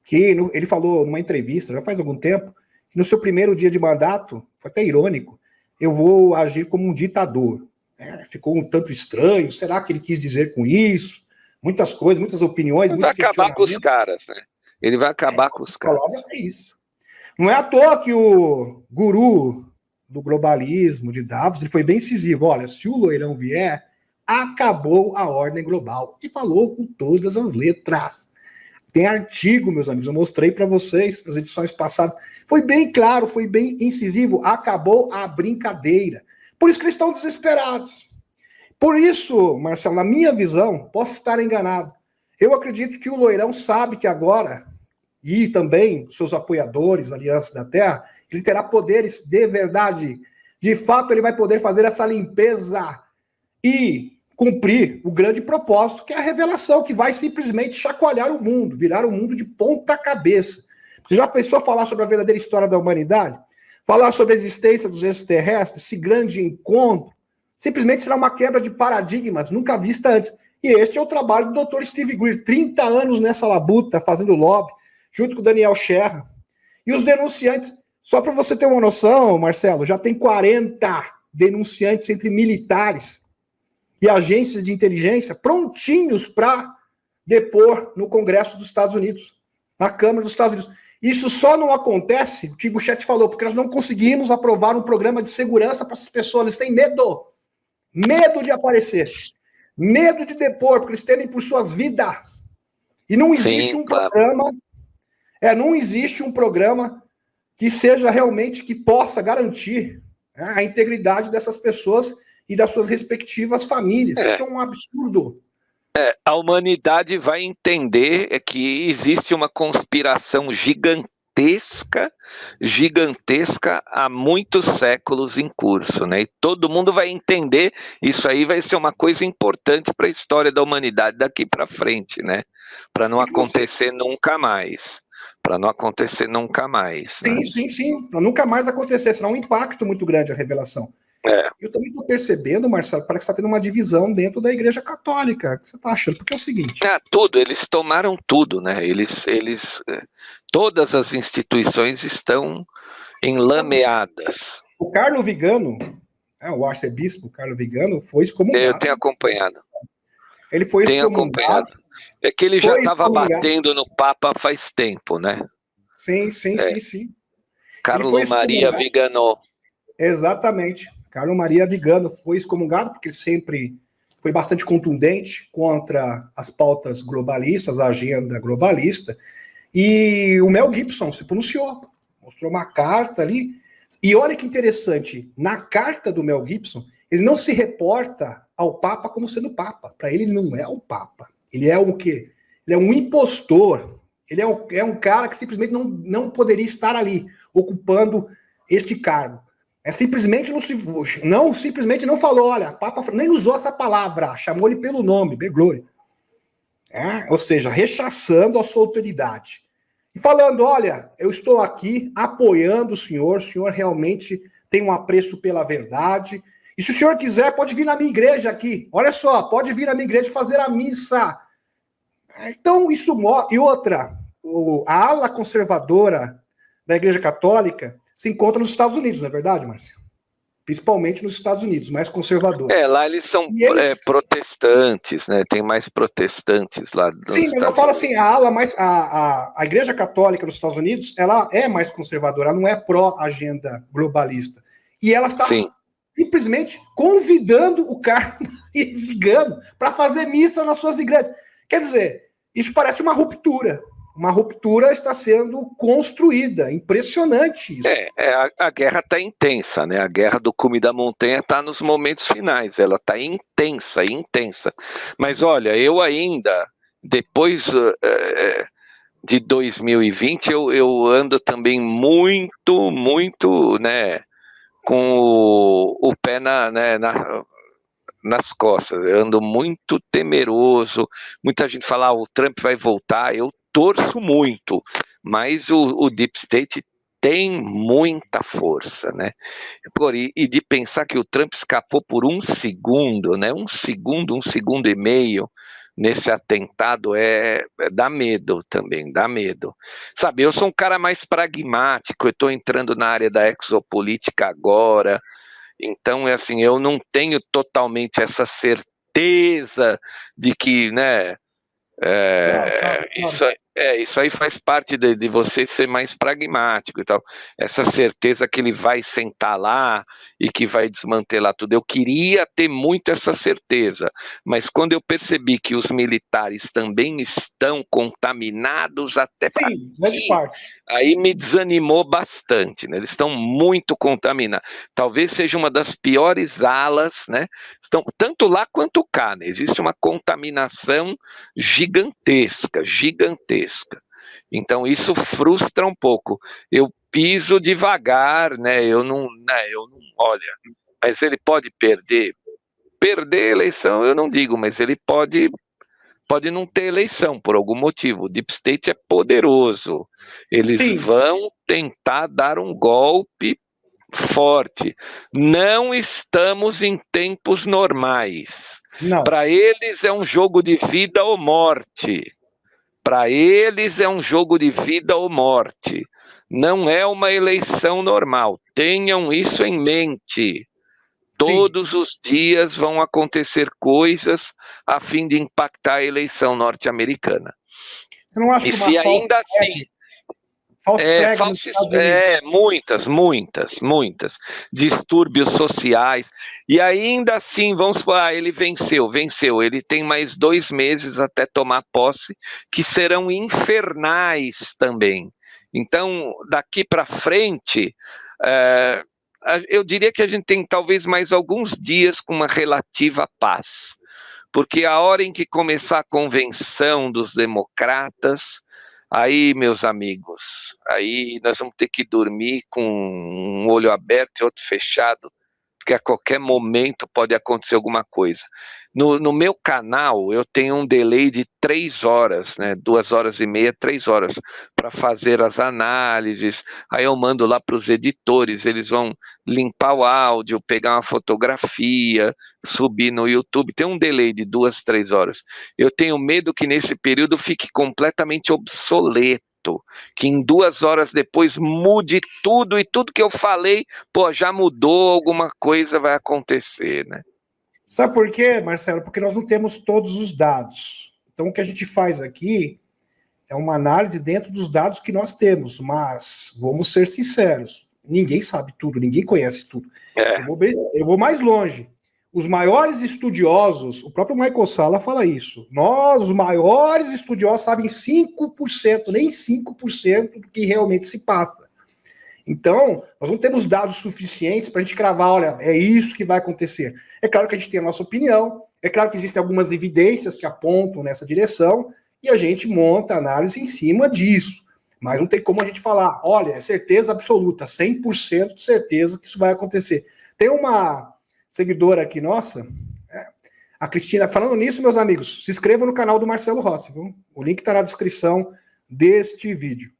que ele falou numa entrevista, já faz algum tempo, que no seu primeiro dia de mandato, foi até irônico, eu vou agir como um ditador. Ficou um tanto estranho, será que ele quis dizer com isso? Muitas coisas, muitas opiniões, ele vai acabar com os caras, né? Ele vai acabar com os caras. É isso. Não é à toa que o guru do globalismo de Davos, ele foi bem incisivo. Olha, se o Loirão vier, acabou a ordem global. E falou com todas as letras. Tem artigo, meus amigos, eu mostrei para vocês nas edições passadas. Foi bem claro, foi bem incisivo. Acabou a brincadeira. Por isso que eles estão desesperados. Por isso, Marcelo, na minha visão, posso estar enganado. Eu acredito que o Loirão sabe que agora, e também seus apoiadores, Aliança da Terra, ele terá poderes de verdade. De fato, ele vai poder fazer essa limpeza e cumprir o grande propósito, que é a revelação, que vai simplesmente chacoalhar o mundo, virar o mundo de ponta cabeça. Você já pensou falar sobre a verdadeira história da humanidade? Falar sobre a existência dos extraterrestres, esse grande encontro, simplesmente será uma quebra de paradigmas nunca vista antes. E este é o trabalho do Dr. Steve Greer, 30 anos nessa labuta, fazendo lobby, junto com o Daniel Sherra. E os denunciantes, só para você ter uma noção, Marcelo, já tem 40 denunciantes entre militares e agências de inteligência prontinhos para depor no Congresso dos Estados Unidos, na Câmara dos Estados Unidos. Isso só não acontece, o Tim Burchett falou, porque nós não conseguimos aprovar um programa de segurança para essas pessoas. Eles têm medo. Medo de aparecer. Medo de depor, porque eles temem por suas vidas. E não existe programa... não existe um programa que seja realmente, que possa garantir a integridade dessas pessoas e das suas respectivas famílias. Isso é um absurdo. A humanidade vai entender que existe uma conspiração gigantesca há muitos séculos em curso, né? E todo mundo vai entender, isso aí vai ser uma coisa importante para a história da humanidade daqui para frente, né? Para não acontecer nunca mais. Para não acontecer nunca mais. Sim, né? sim. Para nunca mais acontecer. Será um impacto muito grande a revelação. É. Eu também estou percebendo, Marcelo, parece que está tendo uma divisão dentro da Igreja Católica. O que você está achando? Porque é o seguinte... Tudo, eles tomaram tudo, né? Todas as instituições estão enlameadas. O Carlo Vigano, o arcebispo Carlo Vigano, foi Eu excomungado. tenho acompanhado. Ele foi Tenho excomungado. acompanhado. É que ele já estava batendo no Papa faz tempo, né? Sim, sim, sim, sim. Ele foi Carlo Maria excomungado. Vigano. Exatamente. Carlo Maria Vigano foi excomungado porque ele sempre foi bastante contundente contra as pautas globalistas, a agenda globalista. E o Mel Gibson se pronunciou, mostrou uma carta ali. E olha que interessante, na carta do Mel Gibson, ele não se reporta ao Papa como sendo Papa. Para ele não é o Papa. Ele é o quê? Ele é um impostor. Ele é um cara que simplesmente não poderia estar ali, ocupando este cargo. Simplesmente simplesmente não falou, olha, Papa nem usou essa palavra, chamou ele pelo nome, Bergoglio. Ou seja, rechaçando a sua autoridade. E falando, olha, eu estou aqui apoiando o senhor realmente tem um apreço pela verdade, e se o senhor quiser, pode vir na minha igreja aqui, olha só, pode vir na minha igreja fazer a missa. Então, isso mostra. E outra, a ala conservadora da Igreja Católica se encontra nos Estados Unidos, não é verdade, Márcio? Principalmente nos Estados Unidos, mais conservadora. Lá eles são protestantes, né? Tem mais protestantes lá. Sim, mas eu falo assim, a Igreja Católica nos Estados Unidos, ela é mais conservadora, ela não é pró-agenda globalista. E ela está simplesmente convidando o Carlo Vigano para fazer missa nas suas igrejas. Quer dizer, isso parece uma ruptura. Uma ruptura está sendo construída. Impressionante isso. A guerra está intensa, né? A guerra do cume da montanha está nos momentos finais. Ela está intensa, intensa. Mas olha, eu ainda, depois de 2020, eu ando também muito, né? Com o pé nas costas. Eu ando muito temeroso. Muita gente fala, o Trump vai voltar. Eu torço muito, mas o Deep State tem muita força, né? E de pensar que o Trump escapou por um segundo, né? Um segundo e meio nesse atentado dá medo também, dá medo. Sabe, eu sou um cara mais pragmático, eu estou entrando na área da exopolítica agora, então, assim, eu não tenho totalmente essa certeza de que, né, Claro. isso aí faz parte de você ser mais pragmático e tal. Essa certeza que ele vai sentar lá e que vai desmantelar tudo. Eu queria ter muito essa certeza, mas quando eu percebi que os militares também estão contaminados até para aí me desanimou bastante, né? Eles estão muito contaminados. Talvez seja uma das piores alas, né? Estão tanto lá quanto cá, né? Existe uma contaminação gigantesca. Então isso frustra um pouco. Eu piso devagar, né? Eu não, olha, mas ele pode perder a eleição, eu não digo, mas ele pode não ter eleição por algum motivo. O Deep State é poderoso. Eles vão tentar dar um golpe forte. Não estamos em tempos normais. Para eles é um jogo de vida ou morte. Para eles é um jogo de vida ou morte. Não é uma eleição normal. Tenham isso em mente. Todos os dias vão acontecer coisas a fim de impactar a eleição norte-americana. Você não acha que uma ainda assim muitas distúrbios sociais, e ainda assim vamos falar, ele venceu, ele tem mais 2 meses até tomar posse, que serão infernais também. Então, daqui para frente, eu diria que a gente tem talvez mais alguns dias com uma relativa paz, porque a hora em que começar a convenção dos democratas, aí, meus amigos, aí nós vamos ter que dormir com um olho aberto e outro fechado porque a qualquer momento pode acontecer alguma coisa. No meu canal, eu tenho um delay de 3 horas, né? 2 horas e meia, 3 horas, para fazer as análises. Aí eu mando lá para os editores, eles vão limpar o áudio, pegar uma fotografia, subir no YouTube. Tem um delay de 2, 3 horas. Eu tenho medo que nesse período fique completamente obsoleto, que em 2 horas depois mude tudo e tudo que eu falei, pô, já mudou, alguma coisa vai acontecer, né? Sabe por quê, Marcelo? Porque nós não temos todos os dados. Então, o que a gente faz aqui é uma análise dentro dos dados que nós temos, mas vamos ser sinceros, ninguém sabe tudo, ninguém conhece tudo. Eu vou mais longe. Os maiores estudiosos, o próprio Michael Salla fala isso, nós, os maiores estudiosos, sabem 5%, nem 5% do que realmente se passa. Então, nós não temos dados suficientes para a gente cravar, olha, é isso que vai acontecer. É claro que a gente tem a nossa opinião, é claro que existem algumas evidências que apontam nessa direção, e a gente monta a análise em cima disso. Mas não tem como a gente falar, olha, é certeza absoluta, 100% de certeza que isso vai acontecer. Tem uma seguidora aqui nossa, a Cristina, falando nisso, meus amigos, se inscrevam no canal do Marcelo Rossi, viu? O link está na descrição deste vídeo.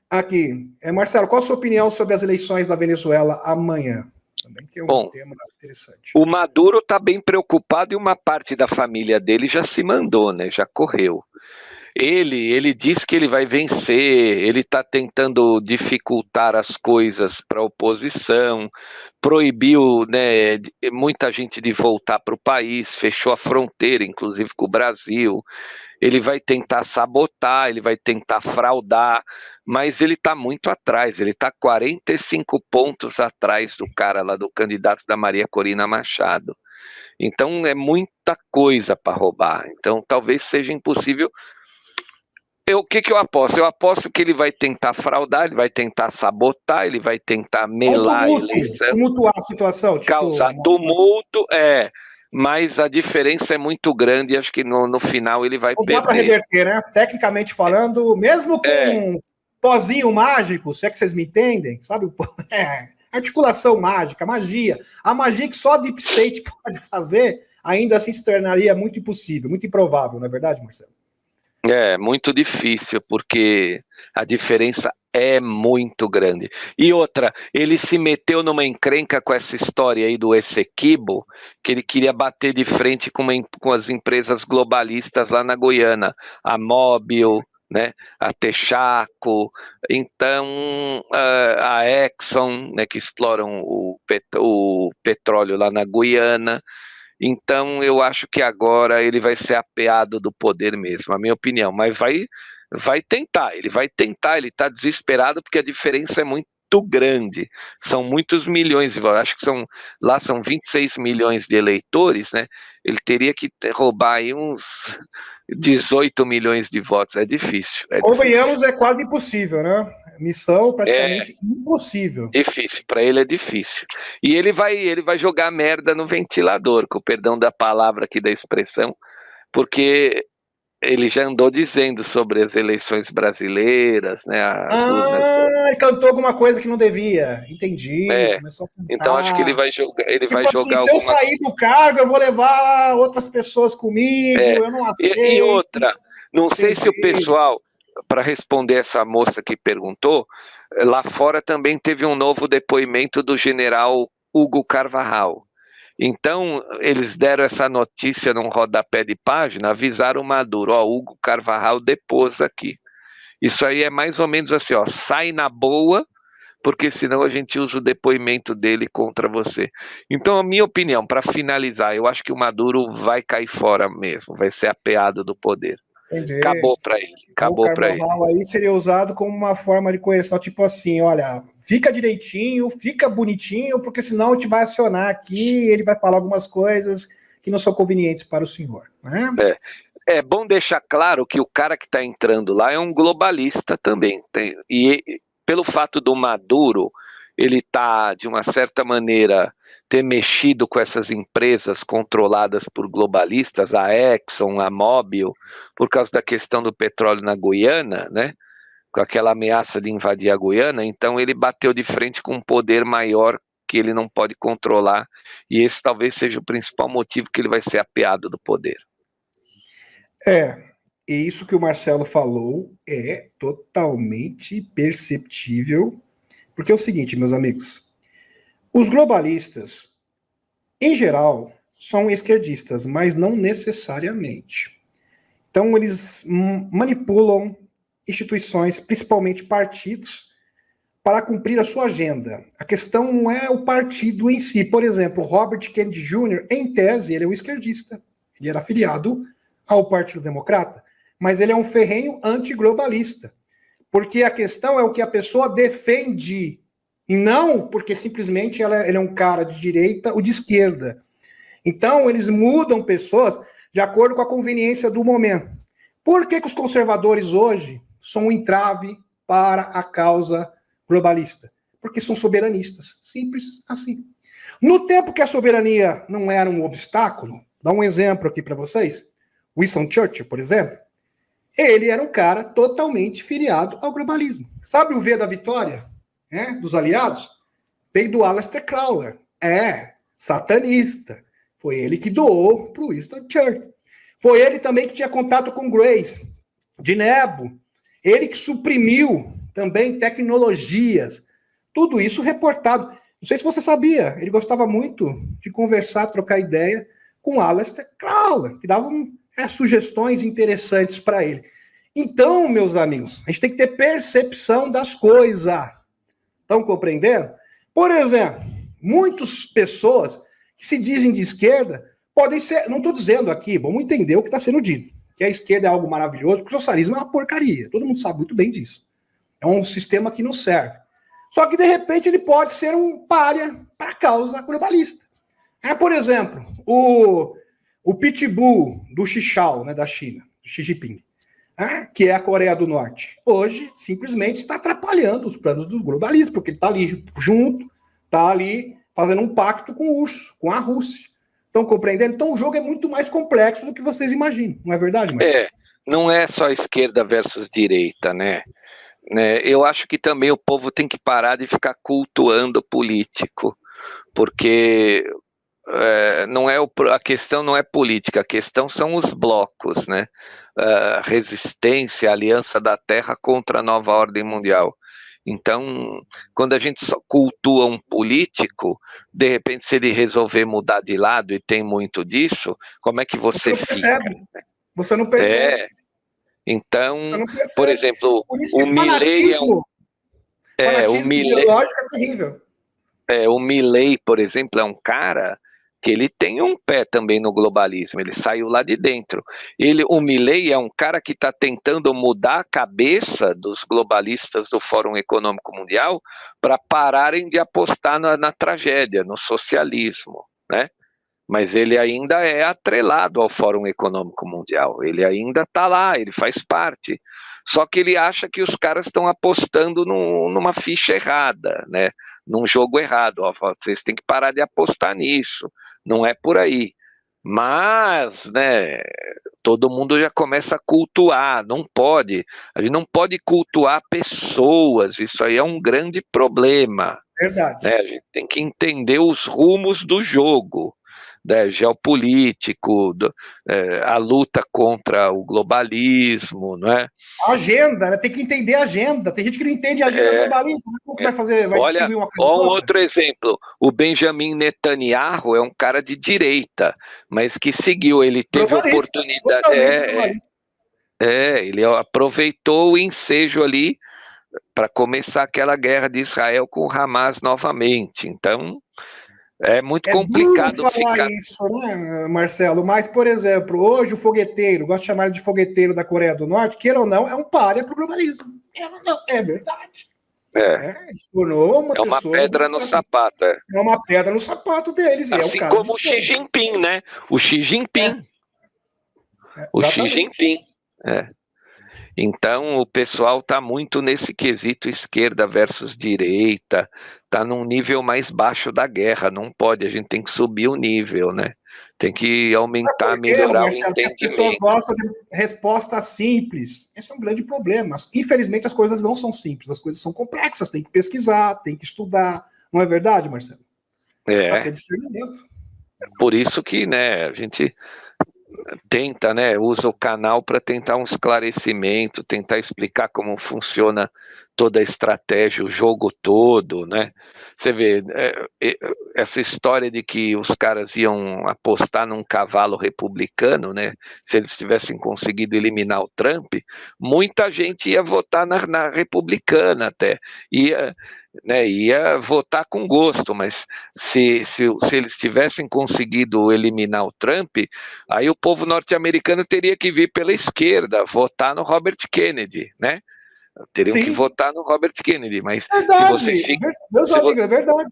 Aqui, Marcelo, qual a sua opinião sobre as eleições da Venezuela amanhã? Também tem um tema interessante. O Maduro está bem preocupado e uma parte da família dele já se mandou, né? Já correu. Ele diz que ele vai vencer, ele está tentando dificultar as coisas para a oposição, proibiu, né, muita gente de voltar para o país, fechou a fronteira, inclusive com o Brasil. Ele vai tentar sabotar, ele vai tentar fraudar, mas ele está muito atrás, ele está 45 pontos atrás do cara lá, do candidato da Maria Corina Machado. Então é muita coisa para roubar, então talvez seja impossível. O que eu aposto? Eu aposto que ele vai tentar fraudar, ele vai tentar sabotar, ele vai tentar melar a eleição. Tumultuar a situação. Tipo, causar tumulto, mas a diferença é muito grande e acho que no final ele vai perder. Não dá para reverter, né? Tecnicamente falando, mesmo com pozinho mágico, se é que vocês me entendem, sabe? Articulação mágica, magia. A magia que só a Deep State pode fazer, ainda assim se tornaria muito impossível, muito improvável, não é verdade, Marcelo? É muito difícil, porque a diferença é muito grande. E outra, ele se meteu numa encrenca com essa história aí do Essequibo, que ele queria bater de frente com as empresas globalistas lá na Guiana, a Mobil, né, a Texaco, então a Exxon, né, que exploram o petróleo lá na Guiana. Então eu acho que agora ele vai ser apeado do poder mesmo, a minha opinião, mas vai tentar, ele está desesperado porque a diferença é muito grande, são muitos milhões de votos, acho que lá são 26 milhões de eleitores, né? Ele teria que roubar aí uns 18 milhões de votos, é difícil. Convenhamos, é quase impossível, né? Missão praticamente impossível. Difícil, para ele é difícil. E ele vai jogar merda no ventilador, com o perdão da palavra aqui, da expressão, porque ele já andou dizendo sobre as eleições brasileiras, né? Ele cantou alguma coisa que não devia. Entendi. Começou a cantar. Então acho que ele vai jogar. Se eu sair do cargo, eu vou levar outras pessoas comigo. Eu não aceito. E outra, não sei se o pessoal, para responder essa moça que perguntou, lá fora também teve um novo depoimento do general Hugo Carvajal. Então, eles deram essa notícia num rodapé de página, avisaram o Maduro, Hugo Carvajal depôs aqui. Isso aí é mais ou menos assim, sai na boa, porque senão a gente usa o depoimento dele contra você. Então, a minha opinião, para finalizar, eu acho que o Maduro vai cair fora mesmo, vai ser apeado do poder. Entendi. Acabou para ele. Acabou para ele. Aí seria usado como uma forma de coerção, tipo assim, olha, fica direitinho, fica bonitinho, porque senão a gente vai acionar aqui, ele vai falar algumas coisas que não são convenientes para o senhor, né? É bom deixar claro que o cara que está entrando lá é um globalista também. E pelo fato do Maduro, ele está, de uma certa maneira, ter mexido com essas empresas controladas por globalistas, a Exxon, a Mobil, por causa da questão do petróleo na Guiana, né? Com aquela ameaça de invadir a Guiana, então ele bateu de frente com um poder maior que ele não pode controlar, e esse talvez seja o principal motivo que ele vai ser apeado do poder. E isso que o Marcelo falou é totalmente perceptível, porque é o seguinte, meus amigos, os globalistas, em geral, são esquerdistas, mas não necessariamente. Então, eles manipulam instituições, principalmente partidos, para cumprir a sua agenda. A questão não é o partido em si. Por exemplo, Robert Kennedy Jr., em tese, ele é um esquerdista. Ele era afiliado ao Partido Democrata, mas ele é um ferrenho antiglobalista. Porque a questão é o que a pessoa defende, e não porque simplesmente ele é um cara de direita ou de esquerda. Então, eles mudam pessoas de acordo com a conveniência do momento. Por que os conservadores hoje são um entrave para a causa globalista? Porque são soberanistas. Simples assim. No tempo que a soberania não era um obstáculo, dá um exemplo aqui para vocês. Winston Churchill, por exemplo, ele era um cara totalmente filiado ao globalismo. Sabe o V da vitória, dos aliados? Veio do Aleister Crowley. Satanista. Foi ele que doou para o Winston Churchill. Foi ele também que tinha contato com Grace, de Nebo. Ele que suprimiu também tecnologias. Tudo isso reportado. Não sei se você sabia, ele gostava muito de conversar, trocar ideia com Aleister Crowley, que dava sugestões interessantes para ele. Então, meus amigos, a gente tem que ter percepção das coisas. Estão compreendendo? Por exemplo, muitas pessoas que se dizem de esquerda podem ser, não estou dizendo aqui, vamos entender o que está sendo dito, que a esquerda é algo maravilhoso, porque o socialismo é uma porcaria, todo mundo sabe muito bem disso. É um sistema que não serve. Só que, de repente, ele pode ser um pária para a causa globalista. Por exemplo, o pitbull do Xichao, da China, do Xi Jinping, que é a Coreia do Norte, hoje simplesmente está atrapalhando os planos do globalismo, porque ele está ali junto, está ali fazendo um pacto com o urso, com a Rússia. Estão compreendendo? Então o jogo é muito mais complexo do que vocês imaginam, não é verdade, Marcelo? Não é só esquerda versus direita, né? Eu acho que também o povo tem que parar de ficar cultuando político, porque a questão não é política, a questão são os blocos, né? Resistência, Aliança da Terra contra a nova ordem mundial. Então, quando a gente só cultua um político, de repente, se ele resolver mudar de lado, e tem muito disso, como é que você não fica? Percebe. Você não percebe. Então, não percebe. por exemplo, Por isso o Milley fanatismo ideológico é terrível. O Milley, por exemplo, é um cara que ele tem um pé também no globalismo, ele saiu lá de dentro. O Milley é um cara que está tentando mudar a cabeça dos globalistas do Fórum Econômico Mundial para pararem de apostar na tragédia, no socialismo, né? Mas ele ainda é atrelado ao Fórum Econômico Mundial, ele ainda está lá, ele faz parte. Só que ele acha que os caras estão apostando numa ficha errada, né? Num jogo errado. Vocês têm que parar de apostar nisso. Não é por aí. Mas, né, todo mundo já começa a cultuar. Não pode. A gente não pode cultuar pessoas. Isso aí é um grande problema. Verdade. Né? A gente tem que entender os rumos do jogo. Geopolítico, a luta contra o globalismo, não é? A agenda, né? Tem que entender a agenda. Tem gente que não entende a agenda globalista. Como que vai fazer? Vai distribuir uma coisa? Olha um outro exemplo. O Benjamin Netanyahu é um cara de direita, mas que seguiu. Ele teve oportunidade. Ele aproveitou o ensejo ali para começar aquela guerra de Israel com o Hamas novamente. Então, é muito complicado falar isso, né, Marcelo? Mas, por exemplo, hoje o fogueteiro, gosto de chamar ele de fogueteiro da Coreia do Norte, queira ou não, é um pária para o globalismo. É verdade. Se tornou uma pedra no sapato. É uma pedra no sapato deles. Assim como o Xi Jinping, né? O Xi Jinping. O Xi Jinping. Então, o pessoal está muito nesse quesito esquerda versus direita, está num nível mais baixo da guerra, não pode, a gente tem que subir o nível, né? Tem que aumentar, melhorar o entendimento. As pessoas gostam de resposta simples, esse é um grande problema. Infelizmente, as coisas não são simples, as coisas são complexas, tem que pesquisar, tem que estudar, não é verdade, Marcelo? para É, ter discernimento. por isso que, né, a gente tenta, né, usa o canal para tentar um esclarecimento, tentar explicar como funciona toda a estratégia, o jogo todo, né? Você vê, essa história de que os caras iam apostar num cavalo republicano, né? Se eles tivessem conseguido eliminar o Trump, muita gente ia votar na republicana até, ia, né, ia votar com gosto, mas se eles tivessem conseguido eliminar o Trump, aí o povo norte-americano teria que vir pela esquerda, votar no Robert Kennedy, né? Teriam que Sim, votar no Robert Kennedy, mas se você verdade. fica, Meus se, vo- amigos, é verdade.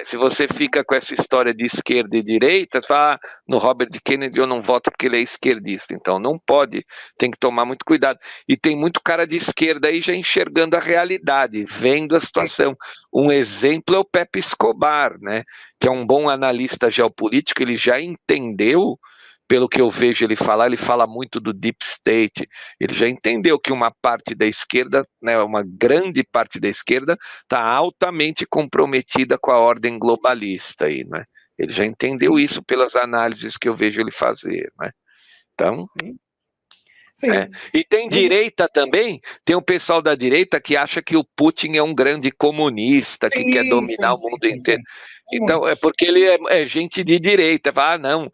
se você fica com essa história de esquerda e direita, você fala, no Robert Kennedy eu não voto porque ele é esquerdista. Então não pode, tem que tomar muito cuidado. E tem muito cara de esquerda aí já enxergando a realidade, vendo a situação. Um exemplo é o Pepe Escobar, né? Que é um bom analista geopolítico, ele já entendeu. Pelo que eu vejo ele falar, ele fala muito do deep state. Ele já entendeu que uma parte da esquerda, né, uma grande parte da esquerda, está altamente comprometida com a ordem globalista aí, né? Ele já entendeu Sim, isso pelas análises que eu vejo ele fazer, né? Então, sim. Sim. e tem Mas, direita também, tem o pessoal da direita que acha que o Putin é um grande comunista, que quer sim, dominar sim, o sim, mundo sim, inteiro. tem. Tem Então, é muitos. porque ele é gente de direita. Fala, ah, não,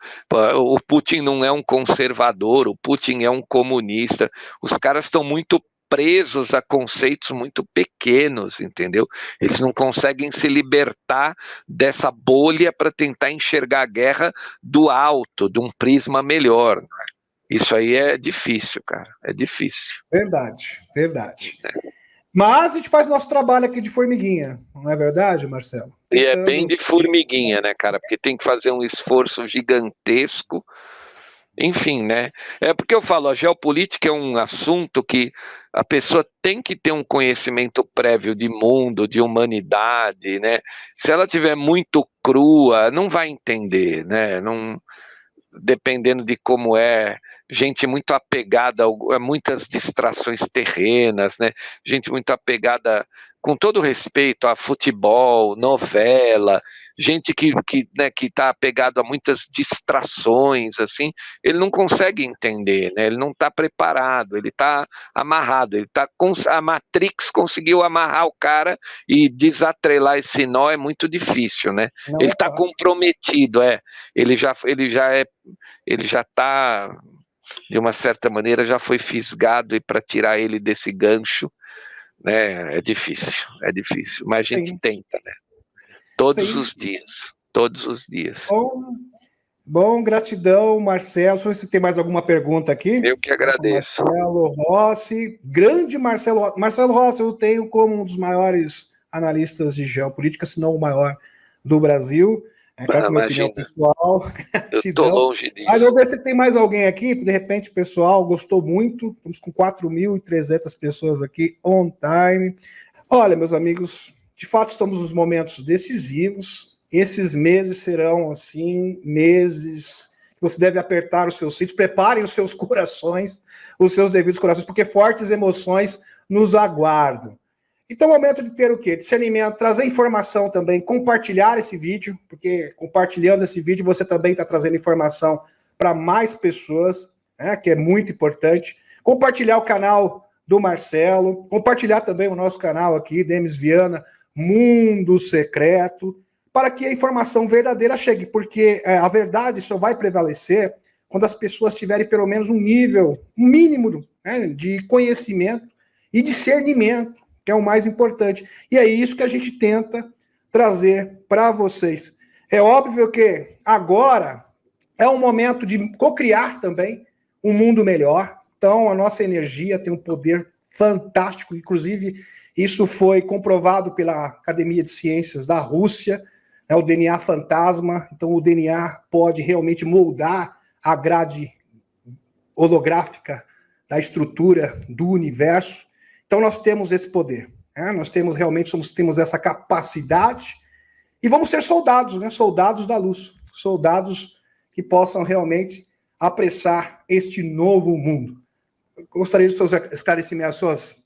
o Putin não é um conservador, o Putin é um comunista. Os caras estão muito presos a conceitos muito pequenos, entendeu? Eles não conseguem se libertar dessa bolha para tentar enxergar a guerra do alto, de um prisma melhor. Isso aí é difícil, cara. É difícil. Verdade, verdade. Mas a gente faz nosso trabalho aqui de formiguinha, não é verdade, Marcelo? E é bem Tentando. de formiguinha, né, cara? Porque tem que fazer um esforço gigantesco. Enfim, né? É porque eu falo, a geopolítica é um assunto que a pessoa tem que ter um conhecimento prévio de mundo, de humanidade, né? Se ela tiver muito crua, não vai entender, né? Não, dependendo de como é, gente muito apegada a muitas distrações terrenas, né? Gente muito apegada, com todo respeito, a futebol, novela, gente né, que está apegado a muitas distrações, assim, ele não consegue entender, né? Ele não está preparado, ele está amarrado, a Matrix conseguiu amarrar o cara e desatrelar esse nó é muito difícil, né? Não Ele é está fácil. comprometido, ele já está, de uma certa maneira, já foi fisgado e para tirar ele desse gancho, né, é difícil, mas a gente Sim, tenta, né, todos sim. os dias, todos os dias. Bom, bom, gratidão, Marcelo. Deixa eu ver se tem mais alguma pergunta aqui. Eu que agradeço. Marcelo Rossi, grande Marcelo. Marcelo Rossi, eu tenho como um dos maiores analistas de geopolítica, se não o maior do Brasil. É claro Ah, que minha opinião imagina, pessoal, eu tô gratidão. longe Mas eu disso. vou ver se tem mais alguém aqui. De repente, o pessoal gostou muito. Estamos com 4.300 pessoas aqui on time. Olha, meus amigos, de fato estamos nos momentos decisivos. Esses meses serão, assim, meses que você deve apertar os seus cintos, preparem os seus corações, os seus devidos corações, porque fortes emoções nos aguardam. Então, é o momento de ter o quê? Discernimento, trazer informação também, compartilhar esse vídeo, porque compartilhando esse vídeo você também está trazendo informação para mais pessoas, né, que é muito importante. Compartilhar o canal do Marcelo, compartilhar também o nosso canal aqui, Demis Viana, Mundo Secreto, para que a informação verdadeira chegue, porque a verdade só vai prevalecer quando as pessoas tiverem pelo menos um nível, um mínimo, né, de conhecimento e discernimento, que é o mais importante. E é isso que a gente tenta trazer para vocês. É óbvio que agora é um momento de cocriar também um mundo melhor. Então, a nossa energia tem um poder fantástico. Inclusive, isso foi comprovado pela Academia de Ciências da Rússia, né, o DNA fantasma. Então, o DNA pode realmente moldar a grade holográfica da estrutura do universo. Então, nós temos esse poder. Né? Nós temos realmente temos essa capacidade e vamos ser soldados, né? Soldados da luz, soldados que possam realmente apressar este novo mundo. Eu gostaria de seus esclarecimentos, suas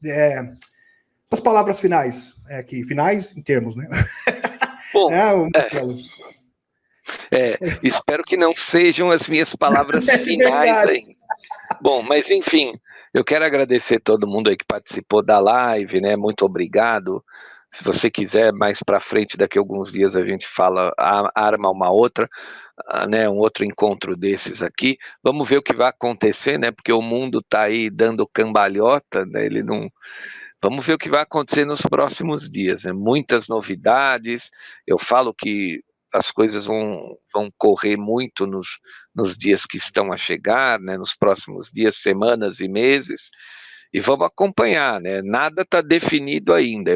palavras finais, aqui, finais em termos, né? Bom, Marcelo. espero que não sejam as minhas palavras finais ainda. Bom, mas enfim, eu quero agradecer todo mundo aí que participou da live, né? Muito obrigado. Se você quiser, mais para frente, daqui a alguns dias a gente arma uma outra, né? Um outro encontro desses aqui. Vamos ver o que vai acontecer, né? Porque o mundo está aí dando cambalhota, né? Ele não. Vamos ver o que vai acontecer nos próximos dias, né? Muitas novidades. Eu falo que as coisas vão correr muito nos dias que estão a chegar, né? Nos próximos dias, semanas e meses, e vamos acompanhar, né? Nada está definido ainda.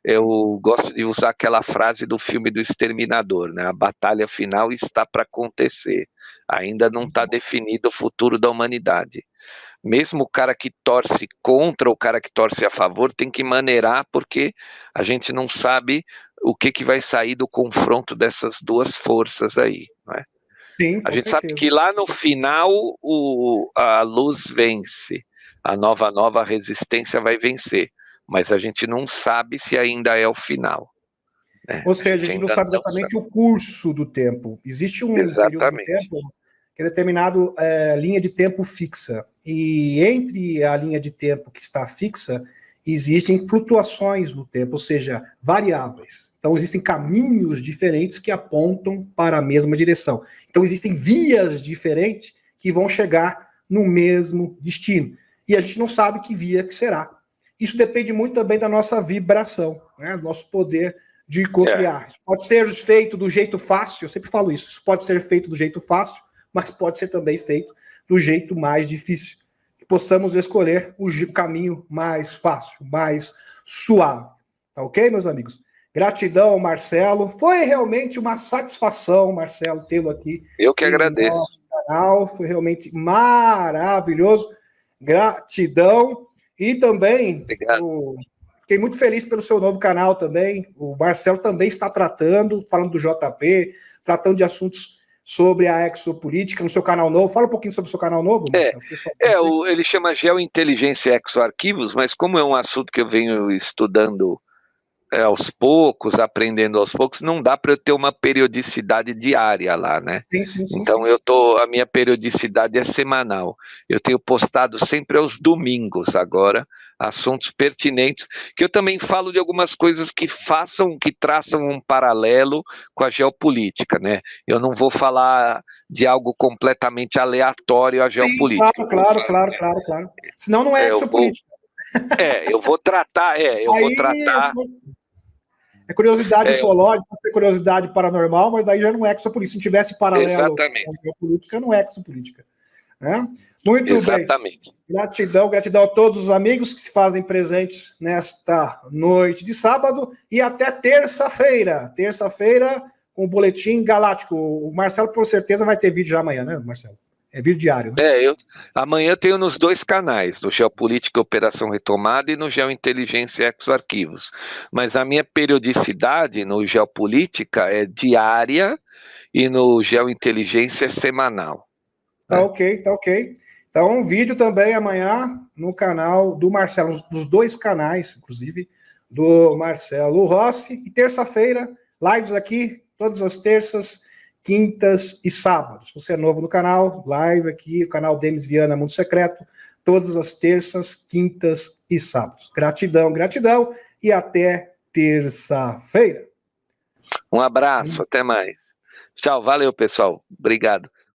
Eu gosto de usar aquela frase do filme do Exterminador, né? A batalha final está para acontecer. Ainda não está definido o futuro da humanidade. Mesmo o cara que torce contra, o cara que torce a favor, tem que maneirar, porque a gente não sabe o que vai sair do confronto dessas duas forças aí, não é? Sim, A com gente certeza. sabe que lá no final a luz vence, a nova resistência vai vencer, mas a gente não sabe se ainda é o final, né? Ou seja, a gente não ainda sabe exatamente o curso do tempo. Existe um período do Exatamente. tempo que é determinado linha de tempo fixa. E entre a linha de tempo que está fixa, existem flutuações no tempo, ou seja, variáveis. Então, existem caminhos diferentes que apontam para a mesma direção. Então, existem vias diferentes que vão chegar no mesmo destino. E a gente não sabe que via que será. Isso depende muito também da nossa vibração, né? Do nosso poder de cocriar. Isso pode ser feito do jeito fácil, eu sempre falo isso. Isso pode ser feito do jeito fácil, mas pode ser também feito do jeito mais difícil. Que possamos escolher o caminho mais fácil, mais suave. Tá ok, meus amigos? Gratidão, Marcelo. Foi realmente uma satisfação, Marcelo, tê-lo aqui. Eu que agradeço. No nosso canal. Foi realmente maravilhoso. Gratidão. E também, fiquei muito feliz pelo seu novo canal também. O Marcelo também está falando do JP, tratando de assuntos sobre a exopolítica no seu canal novo. Fala um pouquinho sobre o seu canal novo, Marcelo. Ele chama Geointeligência Exoarquivos, mas como é um assunto que eu venho estudando aos poucos, aprendendo aos poucos, não dá para eu ter uma periodicidade diária lá, né? Sim, então a minha periodicidade é semanal. Eu tenho postado sempre aos domingos agora assuntos pertinentes, que eu também falo de algumas coisas que traçam um paralelo com a geopolítica, né? Eu não vou falar de algo completamente aleatório à geopolítica. Claro. Senão não é exopolítica. Eu vou tratar. É curiosidade ufológica, pode ser curiosidade paranormal, mas daí já não é exopolítica. Se não tivesse paralelo com a geopolítica, não é exopolítica. Muito Exatamente. bem. Gratidão a todos os amigos que se fazem presentes nesta noite de sábado e até terça-feira. Terça-feira, com o Boletim Galáctico. O Marcelo, por certeza, vai ter vídeo já amanhã, né, Marcelo? É vídeo diário, né? Amanhã eu tenho nos dois canais, no Geopolítica Operação Retomada e no Geointeligência Exoarquivos. Mas a minha periodicidade no Geopolítica é diária e no Geointeligência é semanal. Tá ok. Então, um vídeo também amanhã no canal do Marcelo, dos dois canais, inclusive, do Marcelo Rossi. E terça-feira, lives aqui, todas as terças, quintas e sábados. Se você é novo no canal, live aqui, o canal Demis Viana Mundo Secreto, todas as terças, quintas e sábados. Gratidão e até terça-feira. Um abraço, até mais. Tchau, valeu, pessoal. Obrigado.